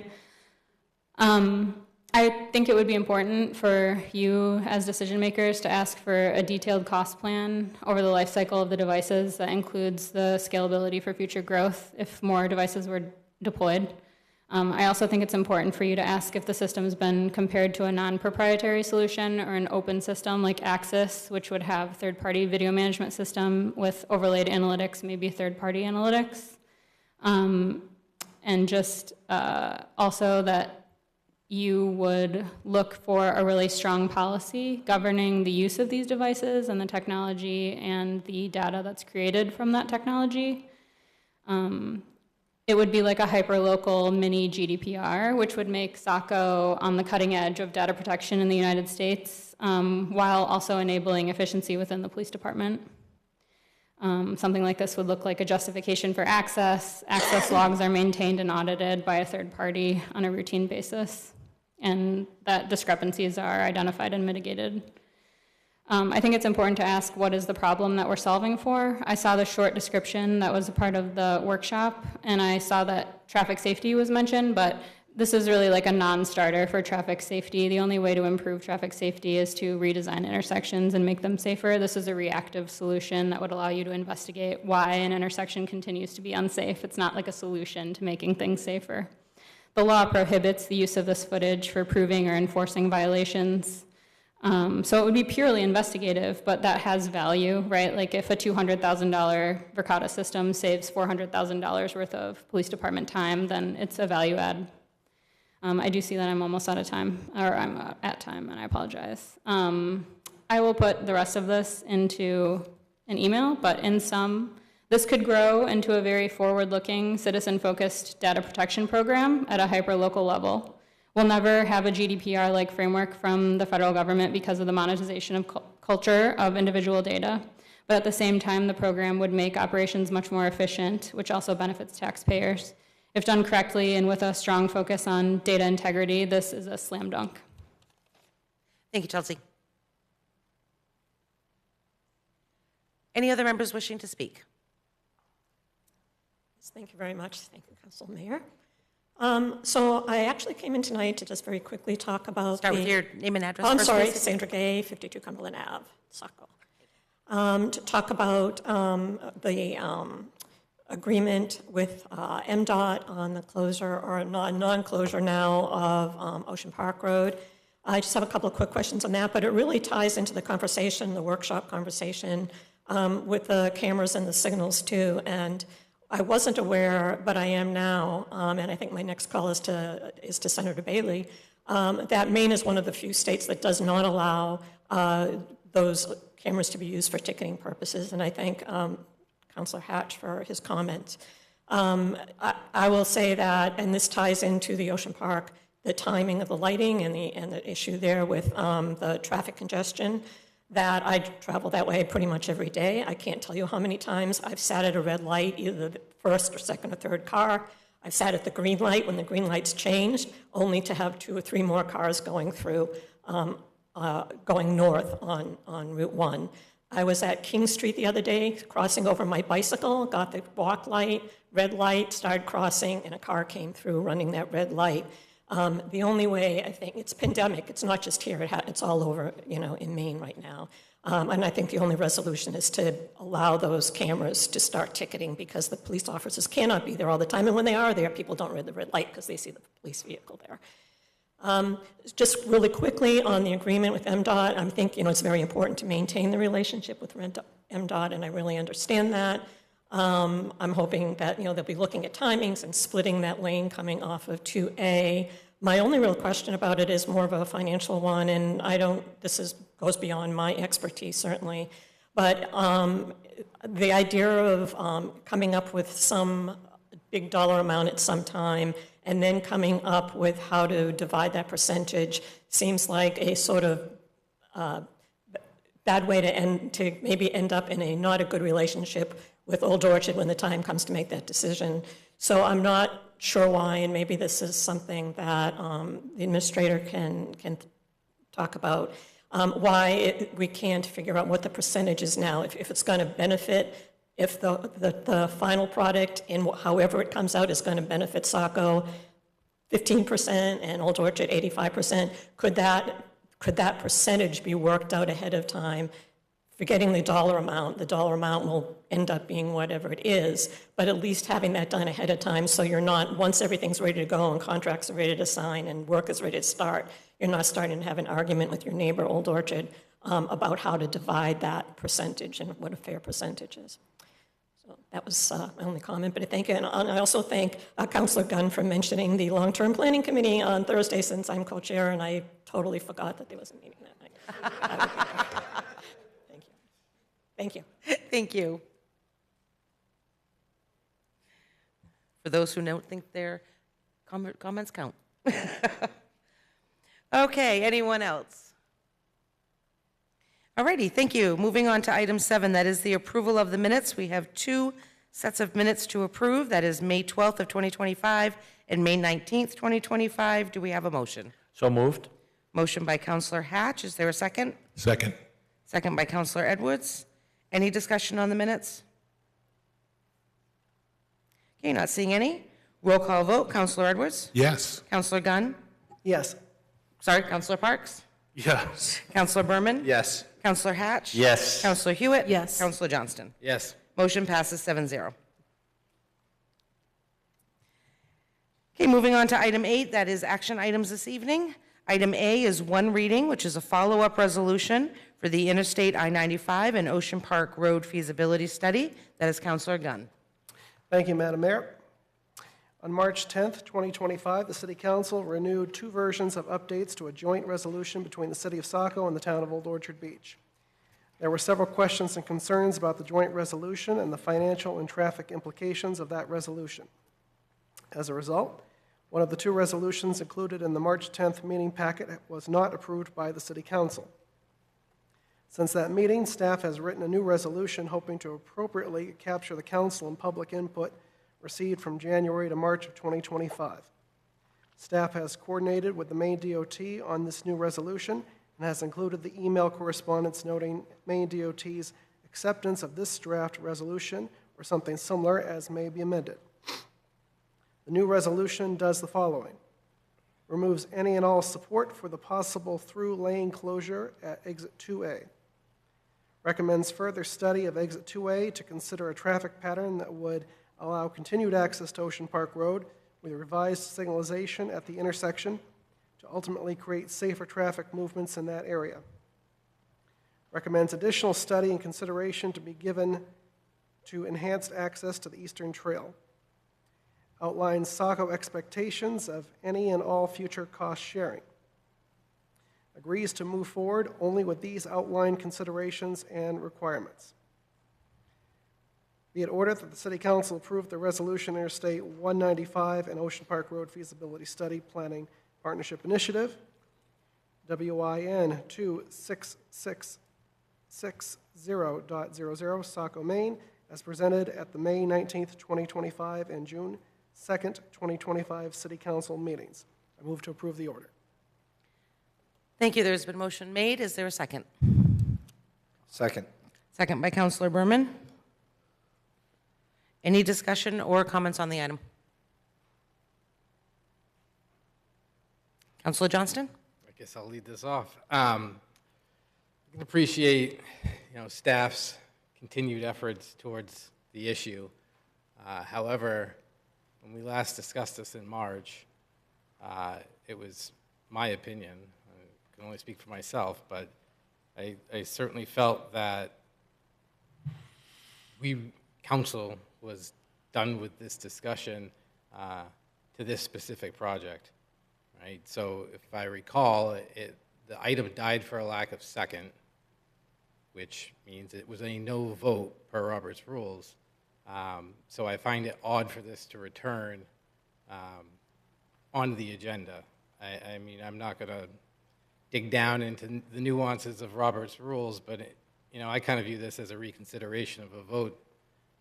Speaker 11: I think it would be important for you as decision makers to ask for a detailed cost plan over the life cycle of the devices that includes the scalability for future growth if more devices were deployed. I also think it's important for you to ask if the system's been compared to a non-proprietary solution or an open system like Axis, which would have third-party video management system with overlaid analytics, maybe third-party analytics. And just also that you would look for a really strong policy governing the use of these devices and the technology and the data that's created from that technology. it would be like a hyperlocal mini GDPR, which would make Saco on the cutting edge of data protection in the United States, while also enabling efficiency within the police department. Something like this would look like a justification for access. Access logs are maintained and audited by a third party on a routine basis, and that discrepancies are identified and mitigated. I think it's important to ask, what is the problem that we're solving for? I saw the short description that was a part of the workshop, and I saw that traffic safety was mentioned, but this is really like a non-starter for traffic safety. The only way to improve traffic safety is to redesign intersections and make them safer. This is a reactive solution that would allow you to investigate why an intersection continues to be unsafe. It's not like a solution to making things safer. The law prohibits the use of this footage for proving or enforcing violations. So it would be purely investigative, but that has value, right? Like if a $200,000 Verkada system saves $400,000 worth of police department time, then it's a value add. I do see that I'm almost out of time, or I'm at time, and I apologize. I will put the rest of this into an email, but in sum, this could grow into a very forward-looking, citizen-focused data protection program at a hyper-local level. We'll never have a GDPR-like framework from the federal government because of the monetization of culture of individual data. But at the same time, the program would make operations much more efficient, which also benefits taxpayers. If done correctly and with a strong focus on data integrity, this is a slam dunk.
Speaker 1: Thank you, Chelsea. Any other members wishing to speak?
Speaker 12: Yes, thank you very much. Thank you, Council Mayor. So I actually came in tonight to just very quickly talk about
Speaker 1: Start with your name and address
Speaker 12: I'm
Speaker 1: first,
Speaker 12: sorry,
Speaker 1: please.
Speaker 12: Sandra Gay, 52 Cumberland Ave, Saco. To talk about the agreement with MDOT on the closure or non-closure now of Ocean Park Road. I just have a couple of quick questions on that, but it really ties into the conversation, the workshop conversation with the cameras and the signals too. And I wasn't aware, but I am now, and I think my next call is to Senator Bailey, that Maine is one of the few states that does not allow those cameras to be used for ticketing purposes, and I thank Councilor Hatch for his comments. I will say that, and this ties into the Ocean Park, the timing of the lighting and the issue there with the traffic congestion, that I travel that way pretty much every day. I can't tell you how many times I've sat at a red light, either the first or second or third car. I've sat at the green light when the green light's changed, only to have 2 or 3 more cars going through, going north on Route 1. I was at King Street the other day, crossing over my bicycle, got the walk light, red light, started crossing, and a car came through running that red light. The only way, I think, it's pandemic, it's not just here, it's all over, in Maine right now. And I think the only resolution is to allow those cameras to start ticketing because the police officers cannot be there all the time. And when they are there, people don't read the red light because they see the police vehicle there. Just really quickly on the agreement with MDOT, I think, it's very important to maintain the relationship with MDOT, and I really understand that. I'm hoping that, they'll be looking at timings and splitting that lane coming off of 2A. My only real question about it is more of a financial one, and goes beyond my expertise, certainly. But the idea of coming up with some big dollar amount at some time and then coming up with how to divide that percentage seems like a sort of bad way to maybe end up in a not a good relationship with Old Orchard when the time comes to make that decision. So I'm not sure why, and maybe this is something that the administrator can talk about, why we can't figure out what the percentage is now, if it's going to benefit, if the final product, in however it comes out, is going to benefit Saco 15% and Old Orchard 85%, could that percentage be worked out ahead of time? Forgetting the dollar amount will end up being whatever it is, but at least having that done ahead of time so you're not, once everything's ready to go and contracts are ready to sign and work is ready to start, you're not starting to have an argument with your neighbor, Old Orchard, about how to divide that percentage and what a fair percentage is. So that was my only comment, but I thank you. And I also thank Councilor Gunn for mentioning the Long-Term Planning Committee on Thursday since I'm co-chair, and I totally forgot that there was a meeting that night. Thank you.
Speaker 1: Thank you. for those who don't think their comments count. Okay, anyone else? All righty, thank you. Moving on to item 7, that is the approval of the minutes. We have 2 sets of minutes to approve. That is May 12th of 2025 and May 19th, 2025. Do we have a motion?
Speaker 8: So moved.
Speaker 1: Motion by Counselor Hatch. Is there a second?
Speaker 4: Second.
Speaker 1: Second by Counselor Edwards. Any discussion on the minutes? Okay, not seeing any. Roll call vote. Counselor Edwards?
Speaker 4: Yes.
Speaker 1: Counselor Gunn?
Speaker 7: Yes.
Speaker 1: Sorry, Counselor Parks?
Speaker 8: Yes.
Speaker 1: Counselor Berman?
Speaker 5: Yes.
Speaker 1: Counselor Hatch?
Speaker 8: Yes.
Speaker 1: Counselor Hewitt?
Speaker 9: Yes.
Speaker 1: Counselor Johnston?
Speaker 6: Yes.
Speaker 1: Motion passes 7-0. Okay, moving on to item 8, that is action items this evening. Item A is 1 reading, which is a follow-up resolution for the Interstate I-95 and Ocean Park Road feasibility study. That is Counselor Gunn.
Speaker 7: Thank you, Madam Mayor. On March 10th, 2025, the City Council renewed 2 versions of updates to a joint resolution between the City of Saco and the Town of Old Orchard Beach. There were several questions and concerns about the joint resolution and the financial and traffic implications of that resolution. As a result, one of the 2 resolutions included in the March 10th meeting packet was not approved by the City Council. Since that meeting, staff has written a new resolution hoping to appropriately capture the council and public input received from January to March of 2025. Staff has coordinated with the Maine DOT on this new resolution and has included the email correspondence noting Maine DOT's acceptance of this draft resolution or something similar as may be amended. The new resolution does the following: removes any and all support for the possible through lane closure at Exit 2A. Recommends further study of Exit 2A to consider a traffic pattern that would allow continued access to Ocean Park Road with revised signalization at the intersection to ultimately create safer traffic movements in that area. Recommends additional study and consideration to be given to enhanced access to the Eastern Trail. Outlines Saco expectations of any and all future cost sharing. Agrees to move forward only with these outlined considerations and requirements. Be it ordered that the City Council approve the Resolution Interstate 195 and Ocean Park Road Feasibility Study Planning Partnership Initiative, WIN 26660.00, Saco, Maine, as presented at the May 19th, 2025 and June 2nd, 2025 City Council meetings. I move to approve the order.
Speaker 1: Thank you. There's been motion made. Is there a second?
Speaker 5: Second.
Speaker 1: Second by Counselor Berman. Any discussion or comments on the item? Counselor Johnston?
Speaker 6: I guess I'll lead this off. I can appreciate, staff's continued efforts towards the issue. However, when we last discussed this in March, it was my opinion, I can only speak for myself, but I certainly felt that council was done with this discussion to this specific project, right? So if I recall, the item died for a lack of second, which means it was a no vote per Robert's rules. So I find it odd for this to return on the agenda. I mean, I'm not going to dig down into the nuances of Robert's rules, but I kind of view this as a reconsideration of a vote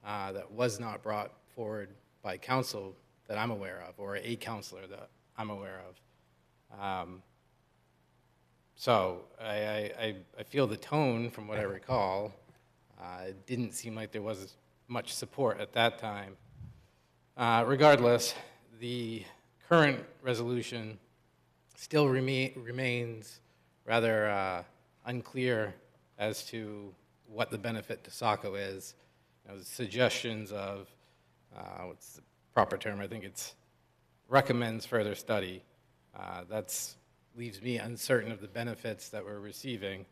Speaker 6: that was not brought forward by council that I'm aware of, or a counselor that I'm aware of. So I feel the tone, from what I recall, it didn't seem like there was much support at that time. Regardless, the current resolution still remains rather unclear as to what the benefit to Saco is. The suggestions of, what's the proper term? I think it's recommends further study. That leaves me uncertain of the benefits that we're receiving.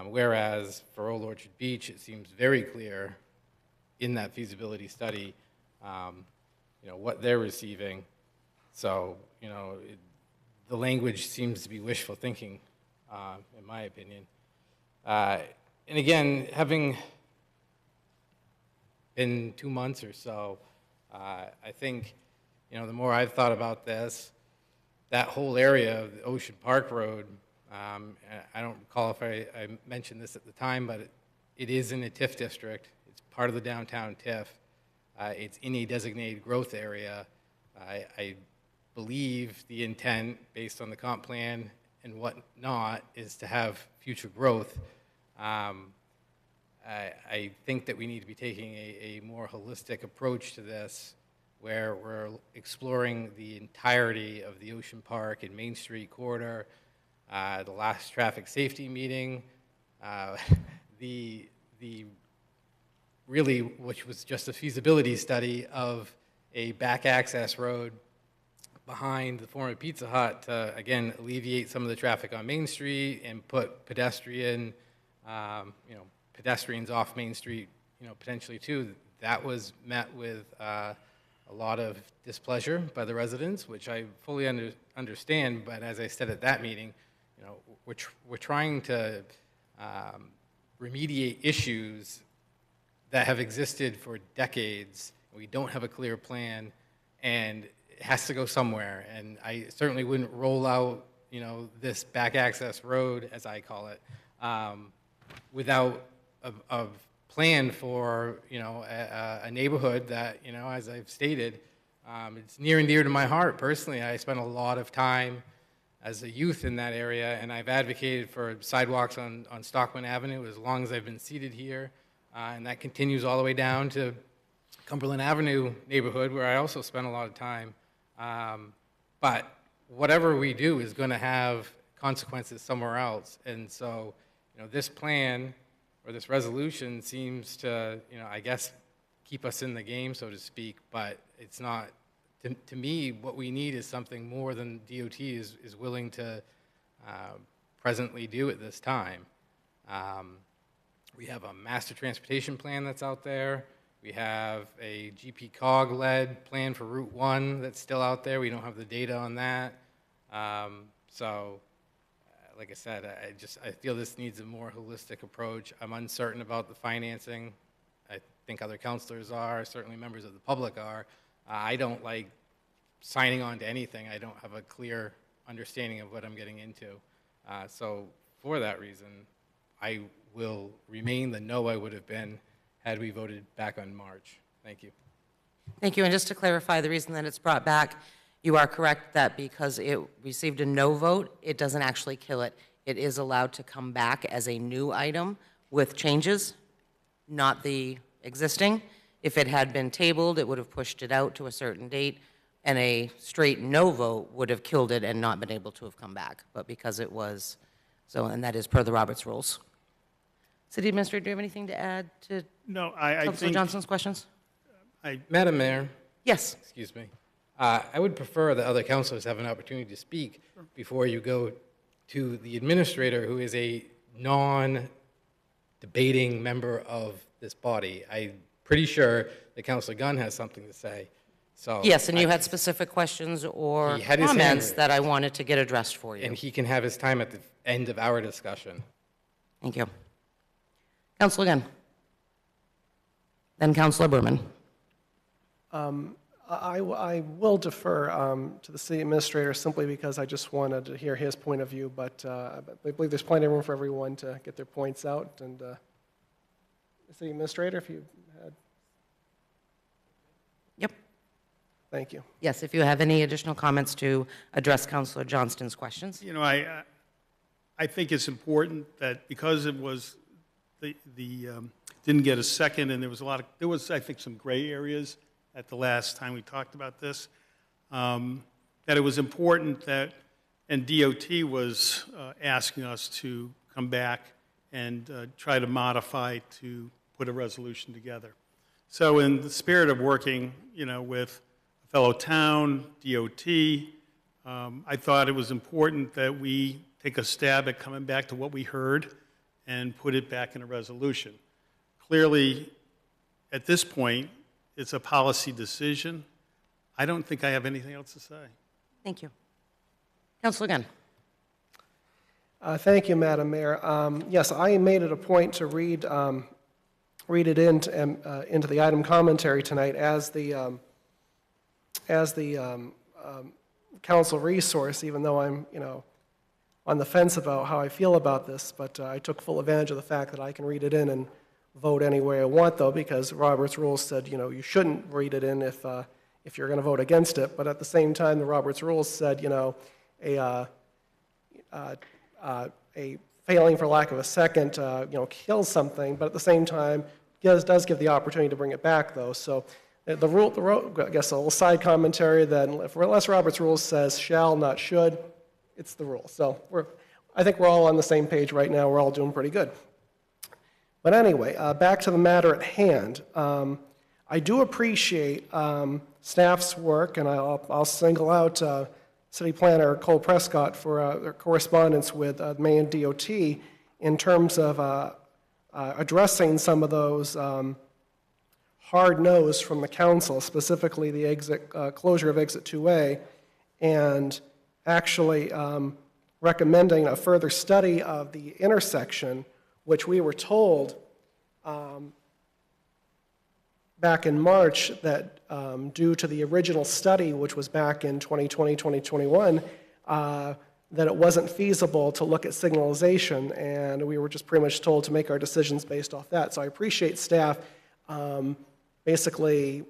Speaker 6: Whereas for Old Orchard Beach, it seems very clear in that feasibility study, what they're receiving. So, the language seems to be wishful thinking, in my opinion. And again, having been 2 months or so I think, you know, the more I've thought about this, that whole area of the Ocean Park Road, and I don't recall if I mentioned this at the time, but it is in a TIF district. It's part of the downtown TIF. It's in a designated growth area. I believe the intent, based on the comp plan and whatnot, is to have future growth. I think that we need to be taking a more holistic approach to this, where we're exploring the entirety of the Ocean Park and Main Street corridor. The last traffic safety meeting, really, which was just a feasibility study of a back access road behind the former Pizza Hut to, again, alleviate some of the traffic on Main Street and put pedestrians off Main Street, potentially too. That was met with a lot of displeasure by the residents, which I fully understand. But as I said at that meeting, we're trying to remediate issues that have existed for decades. We don't have a clear plan, and it has to go somewhere. And I certainly wouldn't roll out, this back access road, as I call it, without a plan for, a neighborhood that, as I've stated, it's near and dear to my heart personally. I spent a lot of time as a youth in that area, and I've advocated for sidewalks on Stockman Avenue as long as I've been seated here. And that continues all the way down to Cumberland Avenue neighborhood, where I also spent a lot of time. But whatever we do is going to have consequences somewhere else. And so, this plan or this resolution seems to, I guess, keep us in the game, so to speak. But it's not, to me, what we need is something more than DOT is willing to presently do at this time. We have a master transportation plan that's out there. We have a GP-COG-led plan for Route 1 that's still out there. We don't have the data on that. Like I said, I feel this needs a more holistic approach. I'm uncertain about the financing. I think other councilors are, certainly members of the public are. I don't like signing on to anything. I don't have a clear understanding of what I'm getting into. So for that reason, I will remain the no I would have been had we voted back on March. Thank you.
Speaker 1: Thank you. And just to clarify, the reason that it's brought back, you are correct that because it received a no vote, it doesn't actually kill it. It is allowed to come back as a new item with changes, not the existing. If it had been tabled, it would have pushed it out to a certain date, and a straight no vote would have killed it and not been able to have come back. But because it was, and that is per the Roberts rules. City Administrator, do you have anything to add to
Speaker 10: No, I
Speaker 1: Councilor
Speaker 10: think,
Speaker 1: Johnson's questions?
Speaker 6: Madam Mayor,
Speaker 1: Yes.
Speaker 6: excuse me. I would prefer that other councilors have an opportunity to speak before you go to the administrator, who is a non-debating member of this body. I'm pretty sure that Councilor Gunn has something to say. So
Speaker 1: Yes, and you had specific questions or
Speaker 6: He had his hand
Speaker 1: comments
Speaker 6: raised.
Speaker 1: that I wanted to get addressed for you.
Speaker 6: And he can have his time at the end of our discussion.
Speaker 1: Thank you. Councilor Gunn. Then Councilor Berman.
Speaker 7: I will defer to the city administrator simply because I just wanted to hear his point of view, but I believe there's plenty of room for everyone to get their points out. And the city administrator, if you had.
Speaker 1: Yep.
Speaker 7: Thank you.
Speaker 1: Yes, if you have any additional comments to address Councilor Johnston's questions.
Speaker 10: I think it's important that because it was, didn't get a second, and there was I think, some gray areas at the last time we talked about this, that it was important that, and DOT was asking us to come back and try to modify to put a resolution together. So in the spirit of working, with a fellow town, DOT, I thought it was important that we take a stab at coming back to what we heard and put it back in a resolution. Clearly, at this point, it's a policy decision. I don't think I have anything else to say.
Speaker 1: Thank you. Councilor Gunn.
Speaker 7: Thank you, Madam Mayor. Yes, I made it a point to read it into the item commentary tonight as the as the council resource, even though I'm, on the fence about how I feel about this, but I took full advantage of the fact that I can read it in and vote any way I want, though, because Robert's rules said, you shouldn't read it in if you're going to vote against it. But at the same time, the Robert's rules said, a failing for lack of a second, kills something. But at the same time, does give the opportunity to bring it back, though. So the rule, I guess a little side commentary then, unless Robert's rules says shall, not should, it's the rule. So I think we're all on the same page right now. We're all doing pretty good. But anyway, back to the matter at hand. I do appreciate staff's work, and I'll single out City Planner Cole Prescott for their correspondence with Maine DOT in terms of addressing some of those hard no's from the council, specifically the closure of exit 2A, and actually recommending a further study of the intersection, which we were told back in March that due to the original study, which was back in 2020, 2021, that it wasn't feasible to look at signalization, and we were just pretty much told to make our decisions based off that. So I appreciate staff basically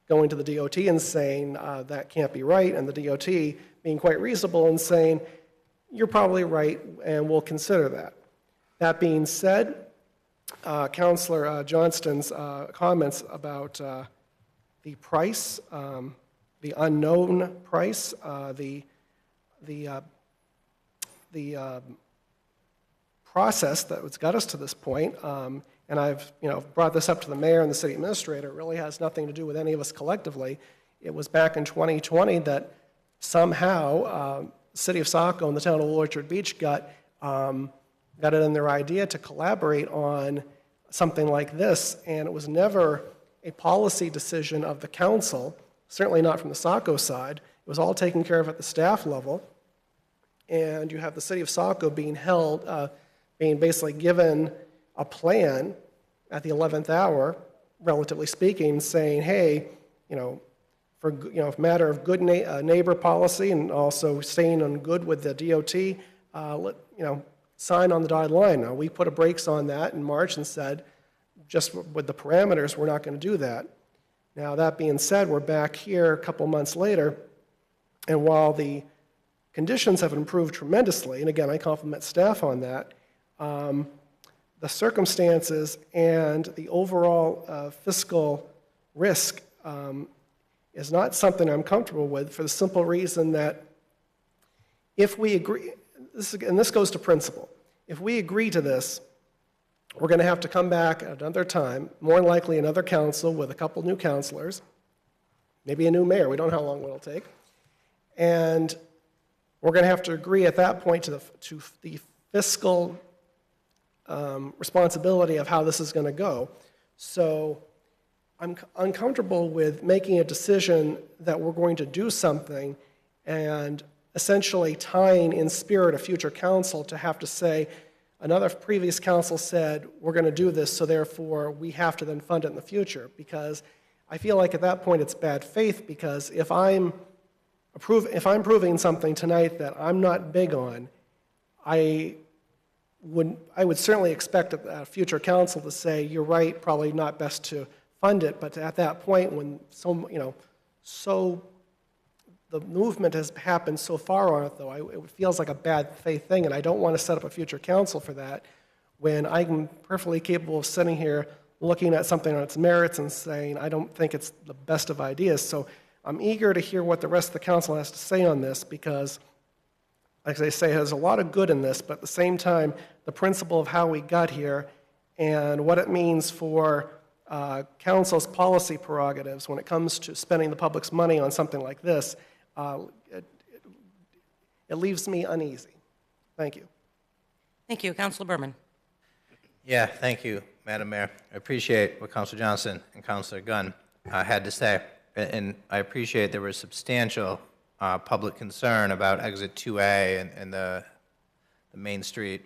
Speaker 7: going to the DOT and saying that can't be right, and the DOT being quite reasonable and saying, you're probably right, and we'll consider that. That being said, Councillor Johnston's comments about the price, the unknown price, the process that's got us to this point, and I've brought this up to the mayor and the city administrator. It really has nothing to do with any of us collectively. It was back in 2020 that somehow the city of Saco and the town of Orchard Beach got it in their idea to collaborate on something like this, and it was never a policy decision of the council, certainly not from the Saco side. It was all taken care of at the staff level, and you have the city of Saco being basically given a plan at the 11th hour, relatively speaking, saying, hey, for a matter of good neighbor policy and also staying on good with the DOT, sign on the dotted line. Now, we put a brakes on that in March and said, just with the parameters, we're not going to do that. Now, that being said, we're back here a couple months later, and while the conditions have improved tremendously, and again, I compliment staff on that, the circumstances and the overall fiscal risk is not something I'm comfortable with for the simple reason that if we agree, and this goes to principle, if we agree to this, we're going to have to come back at another time, more than likely another council with a couple new councilors, maybe a new mayor, we don't know how long it'll take, and we're going to have to agree at that point to the fiscal responsibility of how this is going to go. So I'm uncomfortable with making a decision that we're going to do something and essentially tying in spirit a future council to have to say, another previous council said, we're going to do this, so therefore we have to then fund it in the future. Because I feel like at that point it's bad faith, because if I'm proving something tonight that I'm not big on, I would certainly expect a future council to say, you're right, probably not best to fund it. But at that point, when the movement has happened so far on it, though, it feels like a bad faith thing, and I don't want to set up a future council for that when I'm perfectly capable of sitting here looking at something on its merits and saying, I don't think it's the best of ideas. So I'm eager to hear what the rest of the council has to say on this, because, like I say, there's a lot of good in this, but at the same time, the principle of how we got here and what it means for council's policy prerogatives when it comes to spending the public's money on something like this, it leaves me uneasy. Thank you.
Speaker 1: Thank you. Councilor Berman.
Speaker 5: Yeah, thank you, Madam Mayor. I appreciate what Councilor Johnson and Councilor Gunn had to say, and I appreciate there was substantial public concern about Exit 2A and the Main Street,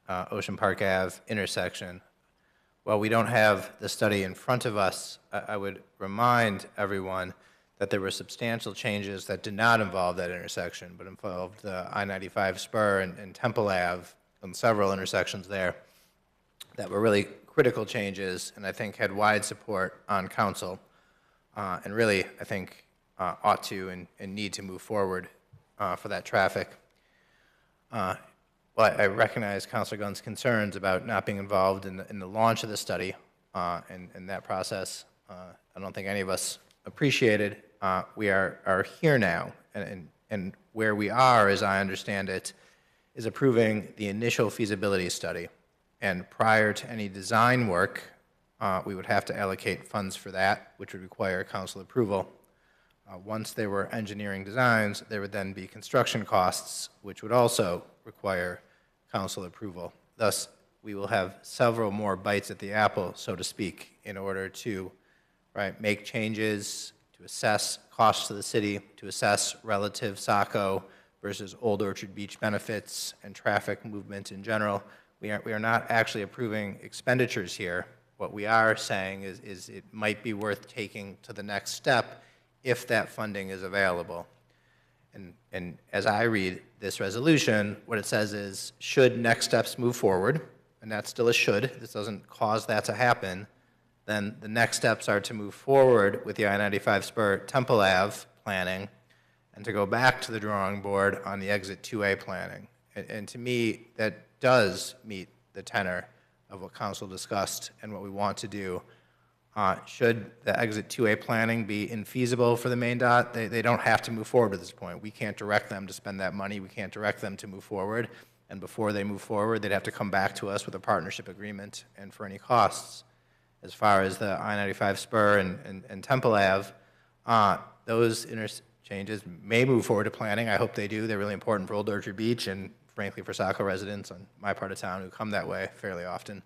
Speaker 5: Ocean Park Ave intersection. While we don't have the study in front of us, I would remind everyone that there were substantial changes that did not involve that intersection, but involved the I-95 spur and Temple Ave and several intersections there that were really critical changes, and I think had wide support on council, and really, I think, ought to and need to move forward for that traffic. But I recognize Councilor Gunn's concerns about not being involved in the launch of the study and that process. I don't think any of us appreciated. We are here now, and where we are, as I understand it, is approving the initial feasibility study. And prior to any design work, we would have to allocate funds for that, which would require council approval. Once there were engineering designs, there would then be construction costs, which would also require council approval. Thus, we will have several more bites at the apple, so to speak, in order to make changes, to assess costs to the city, to assess relative Saco versus Old Orchard Beach benefits and traffic movement in general. We are not actually approving expenditures here. What we are saying is it might be worth taking to the next step if that funding is available. And as I read this resolution, what it says is, should next steps move forward, and that's still a should, this doesn't cause that to happen, then the next steps are to move forward with the I-95 spur Temple Ave planning and to go back to the drawing board on the Exit 2A planning. And to me, that does meet the tenor of what council discussed and what we want to do. Should the Exit 2A planning be infeasible for the main dot, they don't have to move forward at this point. We can't direct them to spend that money. We can't direct them to move forward. And before they move forward, they'd have to come back to us with a partnership agreement and for any costs. As far as the I-95 spur and Temple Ave, those interchanges may move forward to planning. I hope they do. They're really important for Old Orchard Beach and frankly for Saco residents on my part of town who come that way fairly often.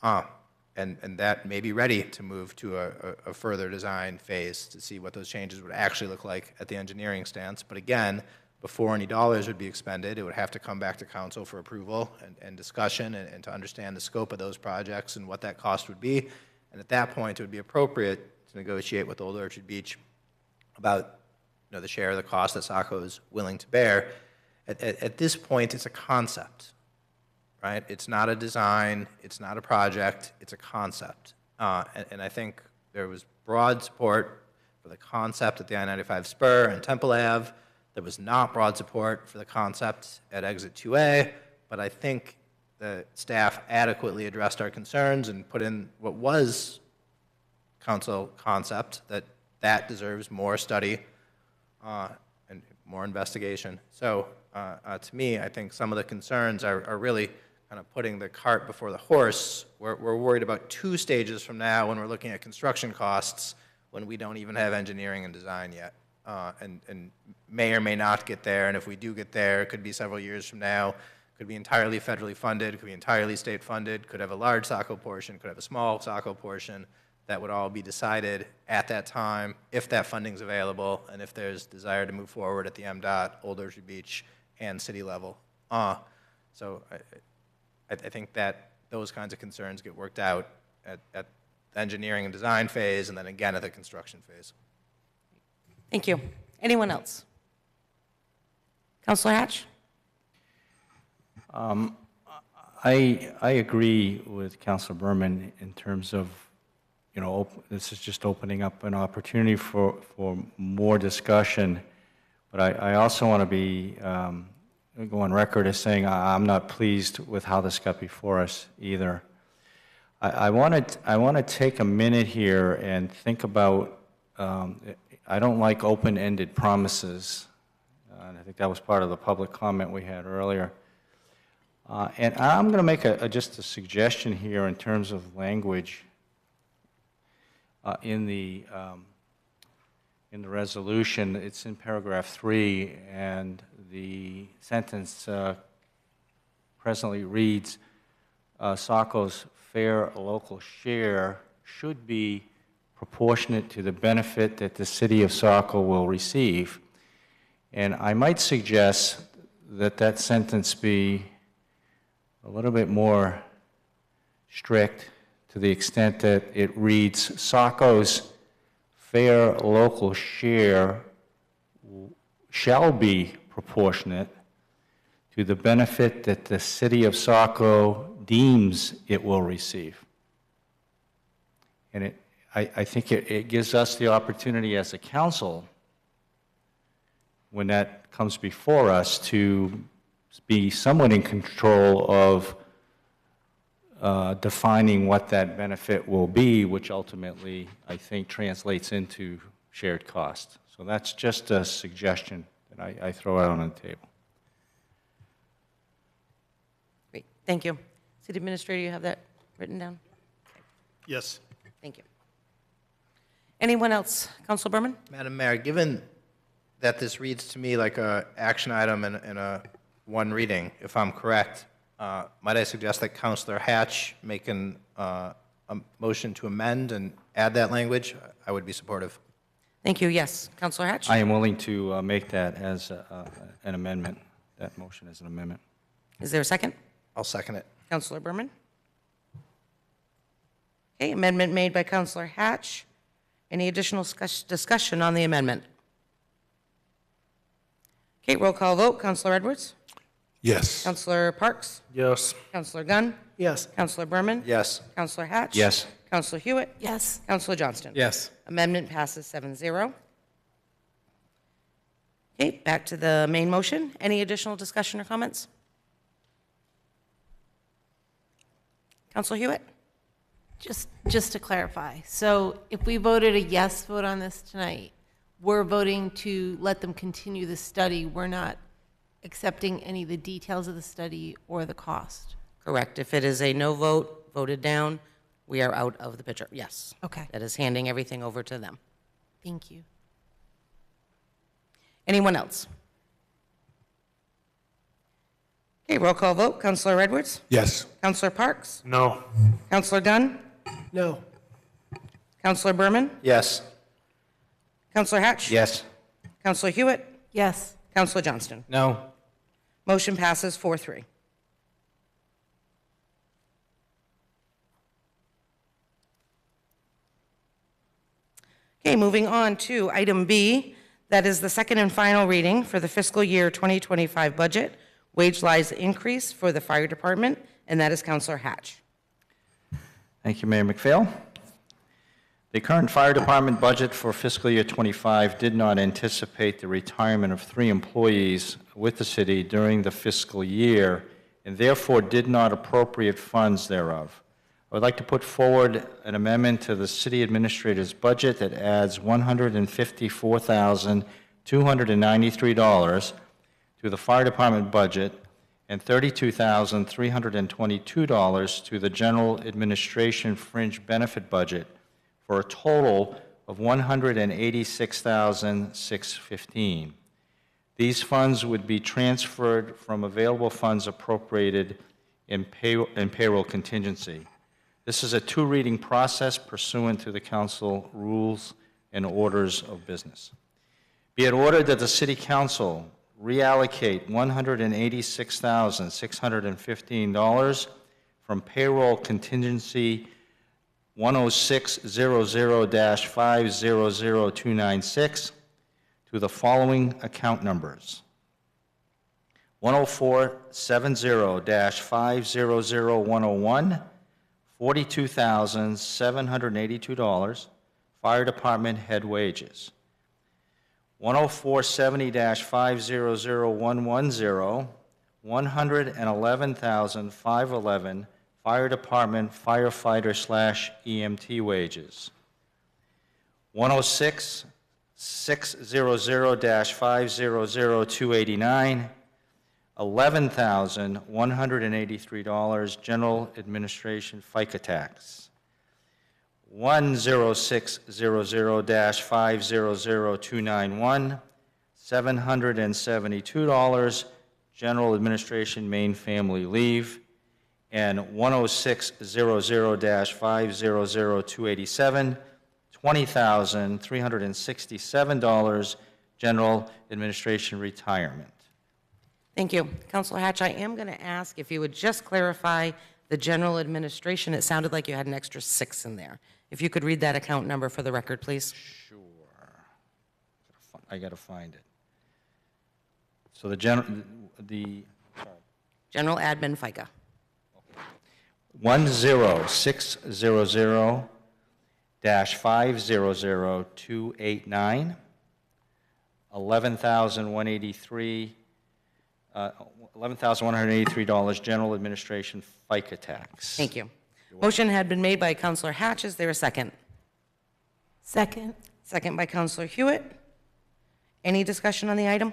Speaker 5: And that may be ready to move to a further design phase to see what those changes would actually look like at the engineering stance. But again, before any dollars would be expended, it would have to come back to council for approval and discussion and to understand the scope of those projects and what that cost would be. And at that point, it would be appropriate to negotiate with Old Orchard Beach about the share of the cost that Saco is willing to bear. At this point, it's a concept. Right? It's not a design, it's not a project, it's a concept. And I think there was broad support for the concept at the I-95 spur and Temple Ave. There was not broad support for the concept at Exit 2A, but I think the staff adequately addressed our concerns and put in what was council concept, that deserves more study and more investigation. So to me, I think some of the concerns are really kind of putting the cart before the horse. We're worried about 2 stages from now when we're looking at construction costs when we don't even have engineering and design yet. And may or may not get there, and if we do get there, it could be several years from now, could be entirely federally funded, could be entirely state funded, could have a large Saco portion, could have a small Saco portion. That would all be decided at that time if that funding's available and if there's desire to move forward at the MDOT, Old Orchard Beach, and city level. So I think that those kinds of concerns get worked out at the engineering and design phase and then again at the construction phase.
Speaker 1: Thank you. Anyone else? Councilor Hatch?
Speaker 8: I agree with Councilor Berman in terms of, this is just opening up an opportunity for more discussion. But I also want to be go on record as saying I'm not pleased with how this got before us either. I want to take a minute here and think about. I don't like open-ended promises, and I think that was part of the public comment we had earlier. And I'm going to make just a suggestion here in terms of language in the resolution. It's in paragraph 3, and the sentence presently reads, Saco's fair local share should be proportionate to the benefit that the city of Saco will receive. And I might suggest that that sentence be a little bit more strict to the extent that it reads, Saco's fair local share shall be proportionate to the benefit that the city of Saco deems it will receive. And I think it gives us the opportunity as a council, when that comes before us, to be somewhat in control of defining what that benefit will be, which ultimately, I think, translates into shared cost. So that's just a suggestion that I throw out on the table.
Speaker 1: Great, thank you. City Administrator, you have that written down?
Speaker 10: Yes.
Speaker 1: Thank you. Anyone else? Councilor Berman?
Speaker 5: Madam Mayor, given that this reads to me like a action item and a one reading, if I'm correct, might I suggest that Councilor Hatch make a motion to amend and add that language? I would be supportive.
Speaker 1: Thank you, yes. Councilor Hatch?
Speaker 8: I am willing to make that as an amendment, that motion as an amendment.
Speaker 1: Is there a second?
Speaker 5: I'll second it.
Speaker 1: Councilor Berman? Okay, amendment made by Councilor Hatch. Any additional discussion on the amendment? Okay, roll call vote. Councilor Edwards?
Speaker 4: Yes.
Speaker 1: Councilor Parks?
Speaker 4: Yes.
Speaker 1: Councilor Gunn?
Speaker 7: Yes.
Speaker 1: Councilor Berman?
Speaker 5: Yes.
Speaker 1: Councilor Hatch?
Speaker 8: Yes.
Speaker 1: Councilor Hewitt?
Speaker 9: Yes.
Speaker 1: Councilor Johnston?
Speaker 6: Yes.
Speaker 1: Amendment passes 7-0. Okay, back to the main motion. Any additional discussion or comments? Councilor Hewitt?
Speaker 9: Just to clarify, so if we voted a yes vote on this tonight, we're voting to let them continue the study. We're not accepting any of the details of the study or the cost.
Speaker 1: Correct. If it is a no vote, voted down, we are out of the picture. Yes.
Speaker 9: Okay.
Speaker 1: That is handing everything over to them.
Speaker 9: Thank you.
Speaker 1: Anyone else? Okay, roll call vote. Councilor Edwards?
Speaker 4: Yes.
Speaker 1: Councilor Parks?
Speaker 4: No.
Speaker 1: Councilor Gunn?
Speaker 7: No.
Speaker 1: Councilor Berman?
Speaker 5: Yes.
Speaker 1: Councilor Hatch?
Speaker 8: Yes.
Speaker 1: Councilor Hewitt?
Speaker 9: Yes.
Speaker 1: Councilor Johnston?
Speaker 6: No.
Speaker 1: Motion passes 4-3. Okay, moving on to item B, that is the second and final reading for the fiscal year 2025 budget, wage rise increase for the fire department, and that is Councilor Hatch.
Speaker 8: Thank you, Mayor McPhail. The current fire department budget for fiscal year 25 did not anticipate the retirement of 3 employees with the city during the fiscal year, and therefore did not appropriate funds thereof. I would like to put forward an amendment to the city administrator's budget that adds $154,293 to the fire department budget and $32,322 to the general administration fringe benefit budget, for a total of $186,615. These funds would be transferred from available funds appropriated in payroll contingency. This is a 2-reading process pursuant to the council rules and orders of business. Be it ordered that the City Council reallocate $186,615 from payroll contingency 10600-500296 to the following account numbers: 10470-500101, $42,782, Fire Department head wages. 10470-500110, $111,511, Fire Department firefighter/EMT wages. 10600-500289, $11,183, General Administration FICA tax. 10600-500291, $772, General Administration Main Family Leave, and 10600-500287, $20,367, General Administration Retirement.
Speaker 1: Thank you. Councilor Hatch, I am going to ask if you would just clarify the general administration. It sounded like you had an extra 6 in there. If you could read that account number for the record, please.
Speaker 8: Sure. I got to find it. So the general, the, sorry.
Speaker 1: General Admin FICA.
Speaker 8: 10600-500289, $11,183 general administration FICA tax.
Speaker 1: Thank you. Motion had been made by Counselor Hatch. Is there a second?
Speaker 9: Second.
Speaker 1: Second by Counselor Hewitt. Any discussion on the item?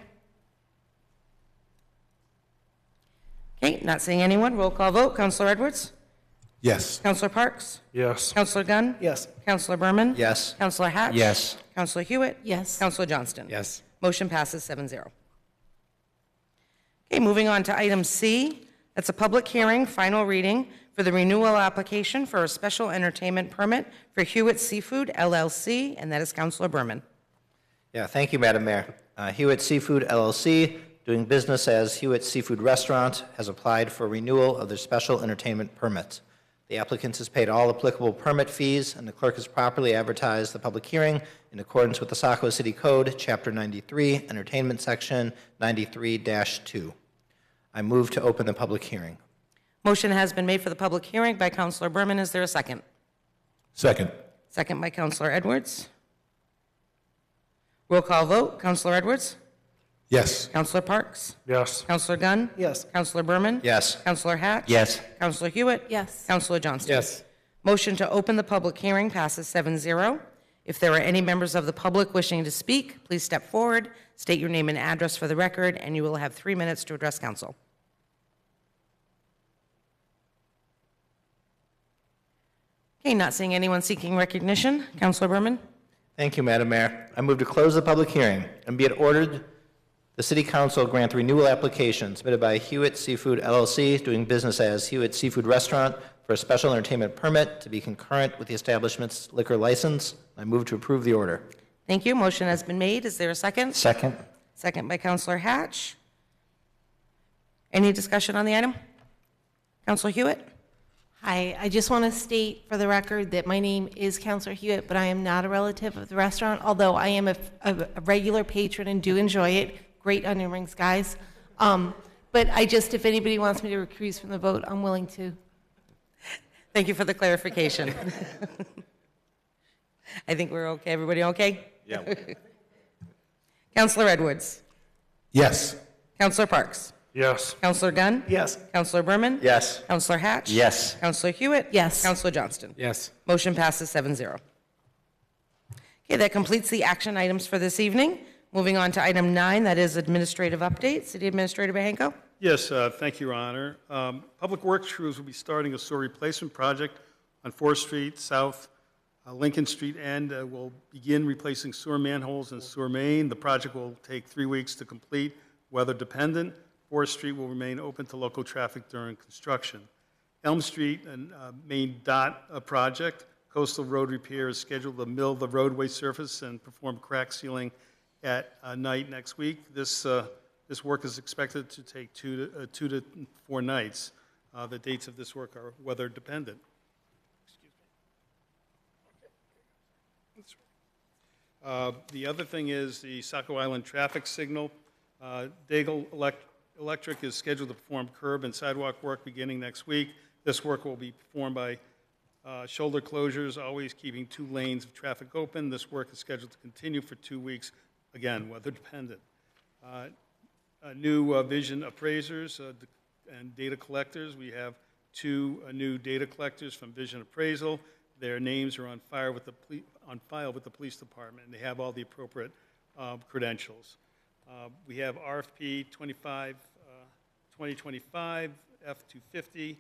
Speaker 1: Okay, not seeing anyone. Roll call vote. Counselor Edwards?
Speaker 4: Yes.
Speaker 1: Counselor Parks?
Speaker 7: Yes.
Speaker 1: Counselor Gunn?
Speaker 7: Yes.
Speaker 1: Counselor Berman?
Speaker 5: Yes.
Speaker 1: Counselor Hatch?
Speaker 8: Yes.
Speaker 1: Counselor Hewitt?
Speaker 9: Yes.
Speaker 1: Counselor Johnston?
Speaker 6: Yes.
Speaker 1: Motion passes 7-0. Okay, moving on to item C. That's a public hearing, final reading for the renewal application for a special entertainment permit for Hewitt Seafood LLC, and that is Counselor Berman.
Speaker 5: Yeah, thank you, Madam Mayor. Hewitt Seafood LLC, doing business as Hewitt Seafood Restaurant, has applied for renewal of their special entertainment permit. The applicant has paid all applicable permit fees, and the clerk has properly advertised the public hearing in accordance with the Saco City Code, Chapter 93, Entertainment Section 93-2. I move to open the public hearing.
Speaker 1: Motion has been made for the public hearing by Counselor Berman. Is there a second?
Speaker 4: Second.
Speaker 1: Second by Counselor Edwards. Roll call vote. Counselor Edwards?
Speaker 4: Yes.
Speaker 1: Counselor Parks?
Speaker 7: Yes.
Speaker 1: Counselor Gunn?
Speaker 7: Yes.
Speaker 1: Counselor Berman?
Speaker 5: Yes.
Speaker 1: Counselor Hatch?
Speaker 8: Yes.
Speaker 1: Counselor Hewitt?
Speaker 9: Yes.
Speaker 1: Counselor Johnston?
Speaker 6: Yes.
Speaker 1: Motion to open the public hearing passes 7-0. If there are any members of the public wishing to speak, please step forward, state your name and address for the record, and you will have 3 minutes to address council. Okay, not seeing anyone seeking recognition. Counselor Berman?
Speaker 5: Thank you, Madam Mayor. I move to close the public hearing and be it ordered the City Council grant the renewal application submitted by Hewitt Seafood LLC, doing business as Hewitt Seafood Restaurant, for a special entertainment permit to be concurrent with the establishment's liquor license. I move to approve the order.
Speaker 1: Thank you. Motion has been made. Is there a second?
Speaker 8: Second.
Speaker 1: Second by Counselor Hatch. Any discussion on the item? Counselor Hewitt?
Speaker 9: Hi, I just want to state for the record that my name is Counselor Hewitt, but I am not a relative of the restaurant, although I am a regular patron and do enjoy it. Great onion rings, guys. But I just, if anybody wants me to recuse from the vote, I'm willing to.
Speaker 1: Thank you for the clarification. I think we're okay. Everybody okay?
Speaker 8: Yeah.
Speaker 1: Counselor Edwards?
Speaker 4: Yes.
Speaker 1: Counselor Parks?
Speaker 7: Yes.
Speaker 1: Counselor Gunn?
Speaker 7: Yes.
Speaker 1: Counselor Berman?
Speaker 5: Yes.
Speaker 1: Counselor Hatch?
Speaker 8: Yes.
Speaker 1: Counselor Hewitt?
Speaker 9: Yes.
Speaker 1: Counselor Johnston?
Speaker 6: Yes.
Speaker 1: Motion passes 7-0. Okay, that completes the action items for this evening. Moving on to item 9, that is administrative update. City Administrator Bahenko?
Speaker 10: Yes, thank you, Your Honor. Public Works crews will be starting a sewer replacement project on 4th Street South, Lincoln Street end. Will begin replacing sewer manholes and sewer main. The project will take 3 weeks to complete, weather dependent. 4th Street will remain open to local traffic during construction. Elm Street and main dot project, coastal road repair is scheduled to mill the roadway surface and perform crack sealing at night next week. This work is expected to take 2 to 4 nights. The dates of this work are weather dependent. The other thing is the Saco Island traffic signal. Daigle Electric is scheduled to perform curb and sidewalk work beginning next week. This work will be performed by shoulder closures, always keeping 2 lanes of traffic open. This work is scheduled to continue for 2 weeks, again, weather dependent. New vision appraisers and data collectors. We have 2 new data collectors from Vision Appraisal. Their names are on file with the police department, and they have all the appropriate credentials. We have RFP 2025 F-250.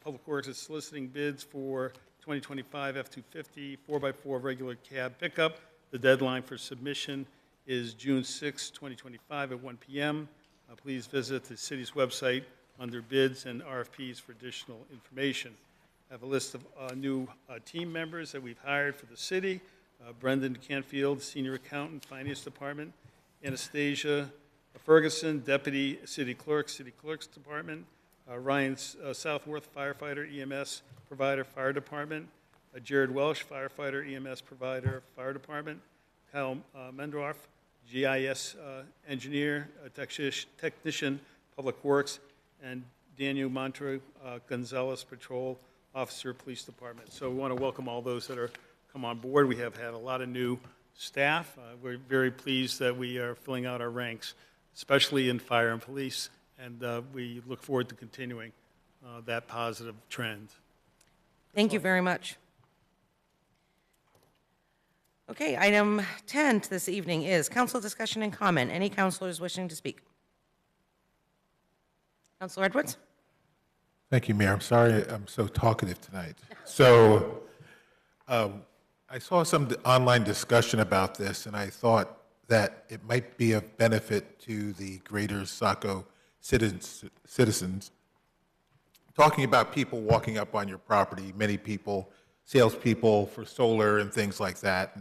Speaker 10: Public Works is soliciting bids for 2025 F-250 4x4 regular cab pickup. The deadline for submission is June 6, 2025 at 1 p.m. Please visit the city's website under bids and RFPs for additional information. I have a list of new team members that we've hired for the city. Brendan Canfield, Senior Accountant, Finance Department. Anastasia Ferguson, Deputy City Clerk, City Clerk's Department. Ryan Southworth, Firefighter, EMS Provider, Fire Department. Jared Welsh, firefighter, EMS provider, fire department, Kyle Mendorf, GIS engineer, technician, public works, and Daniel Montre Gonzalez, patrol officer, police department. So we want to welcome all those that are come on board. We have had a lot of new staff. We're very pleased that we are filling out our ranks, especially in fire and police, and we look forward to continuing that positive trend.
Speaker 1: Thank you very much. Okay, item 10 this evening is council discussion and comment. Any councilors wishing to speak? Councilor Edwards?
Speaker 4: Thank you, Mayor. I'm sorry I'm so talkative tonight. So I saw some online discussion about this, and I thought that it might be of benefit to the greater Saco citizens. Talking about people walking up on your property, many people, salespeople for solar and things like that,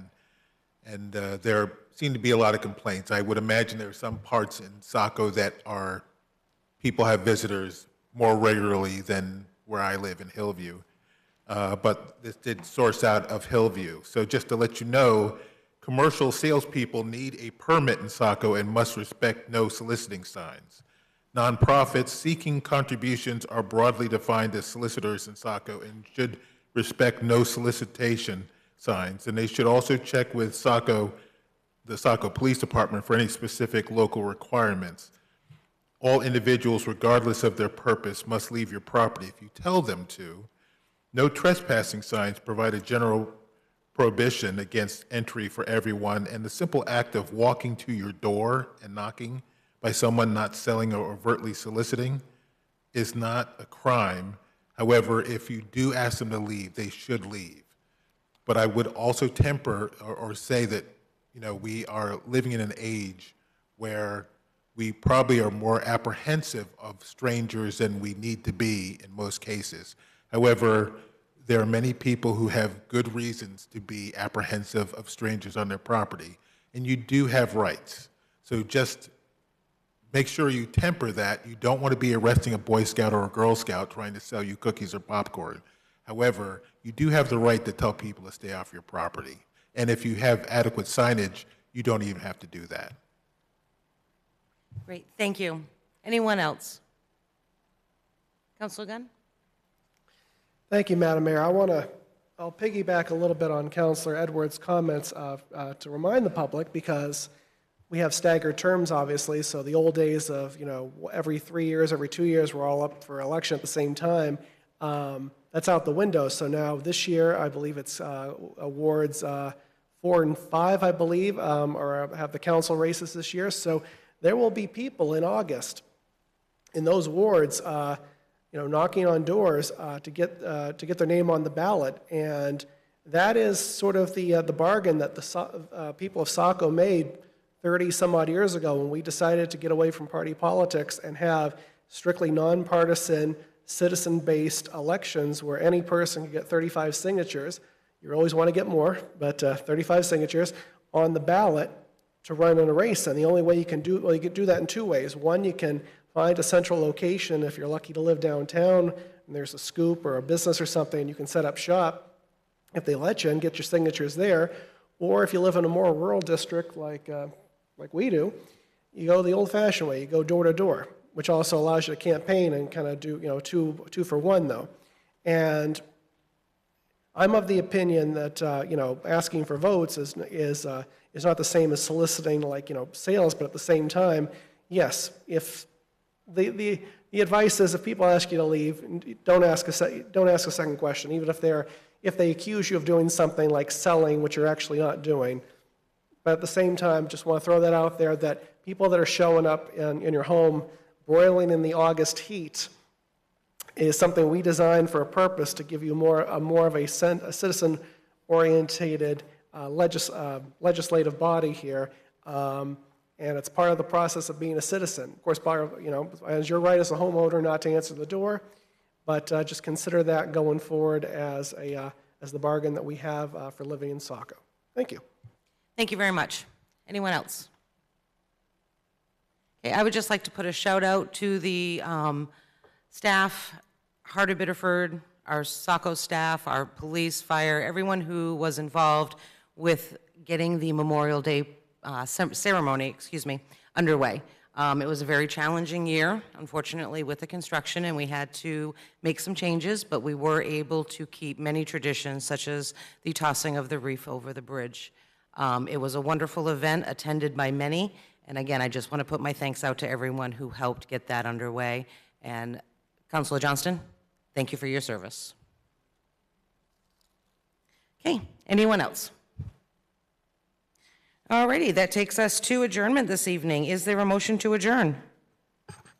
Speaker 4: and there seem to be a lot of complaints. I would imagine there are some parts in Saco that are, people have visitors more regularly than where I live in Hillview. But this did source out of Hillview. So just to let you know, commercial salespeople need a permit in Saco and must respect no soliciting signs. Nonprofits seeking contributions are broadly defined as solicitors in Saco and should respect no solicitation signs. And they should also check with Saco, the Saco Police Department, for any specific local requirements. All individuals, regardless of their purpose, must leave your property if you tell them to. No trespassing signs provide a general prohibition against entry for everyone, and the simple act of walking to your door and knocking by someone not selling or overtly soliciting is not a crime. However, if you do ask them to leave, they should leave. But I would also temper or say that, you know, we are living in an age where we probably are more apprehensive of strangers than we need to be in most cases. However, there are many people who have good reasons to be apprehensive of strangers on their property, and you do have rights. So just make sure you temper that. You don't want to be arresting a Boy Scout or a Girl Scout trying to sell you cookies or popcorn. However, you do have the right to tell people to stay off your property. And if you have adequate signage, you don't even have to do that.
Speaker 1: Great, thank you. Anyone else? Councilor Gunn?
Speaker 7: Thank you, Madam Mayor. I'll piggyback a little bit on Councilor Edwards' comments to remind the public, because we have staggered terms, obviously, so the old days of, you know, every 3 years, every 2 years, we're all up for election at the same time, that's out the window. So now this year, I believe it's awards 4 and 5, I believe, or have the council races this year. So there will be people in August in those wards, you know, knocking on doors to get their name on the ballot, and that is sort of the bargain that the people of Saco made 30 some odd years ago when we decided to get away from party politics and have strictly nonpartisan, citizen-based elections where any person can get 35 signatures. You always want to get more, but 35 signatures on the ballot to run in a race. And the only way you can do, well, you can do that in two ways. One, you can find a central location if you're lucky to live downtown and there's a scoop or a business or something, and you can set up shop if they let you and get your signatures there. Or if you live in a more rural district like we do, you go the old-fashioned way. You go door to door, which also allows you to campaign and kind of do, you know, two for one, though. And I'm of the opinion that you know, asking for votes is not the same as soliciting, like, you know, sales, but at the same time, yes, if the advice is if people ask you to leave, don't ask a second question, even if they accuse you of doing something like selling, which you're actually not doing. But at the same time, just want to throw that out there, that people that are showing up in your home, broiling in the August heat, is something we designed for a purpose to give you more of a citizen-orientated legislative body here, and it's part of the process of being a citizen. Of course, you know, as your right as a homeowner not to answer the door, but just consider that going forward as the bargain that we have for living in Saco. Thank you.
Speaker 1: Thank you very much. Anyone else? Okay, I would just like to put a shout out to the staff, Heart of Biddeford, our Saco staff, our police, fire, everyone who was involved with getting the Memorial Day ceremony, underway. It was a very challenging year, unfortunately, with the construction, and we had to make some changes, but we were able to keep many traditions, such as the tossing of the wreath over the bridge. It was a wonderful event, attended by many, and again, I just want to put my thanks out to everyone who helped get that underway. And Councilor Johnston, thank you for your service. Okay, anyone else? Alrighty, that takes us to adjournment this evening. Is there a motion to adjourn?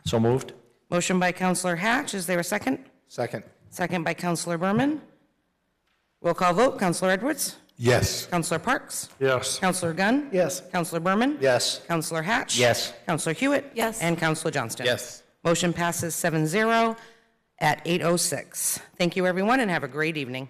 Speaker 8: So moved?
Speaker 1: Motion by Councilor Hatch. Is there a second?
Speaker 4: Second.
Speaker 1: Second by Councilor Berman. Roll call vote. Councilor Edwards?
Speaker 4: Yes.
Speaker 1: Councilor Parks?
Speaker 4: Yes.
Speaker 1: Councilor Gunn?
Speaker 7: Yes.
Speaker 1: Councilor Berman?
Speaker 5: Yes.
Speaker 1: Councilor Hatch?
Speaker 8: Yes.
Speaker 1: Councilor Hewitt?
Speaker 9: Yes.
Speaker 1: And Councilor Johnston?
Speaker 6: Yes.
Speaker 1: Motion passes 7-0 at 8:06. Thank you, everyone, and have a great evening.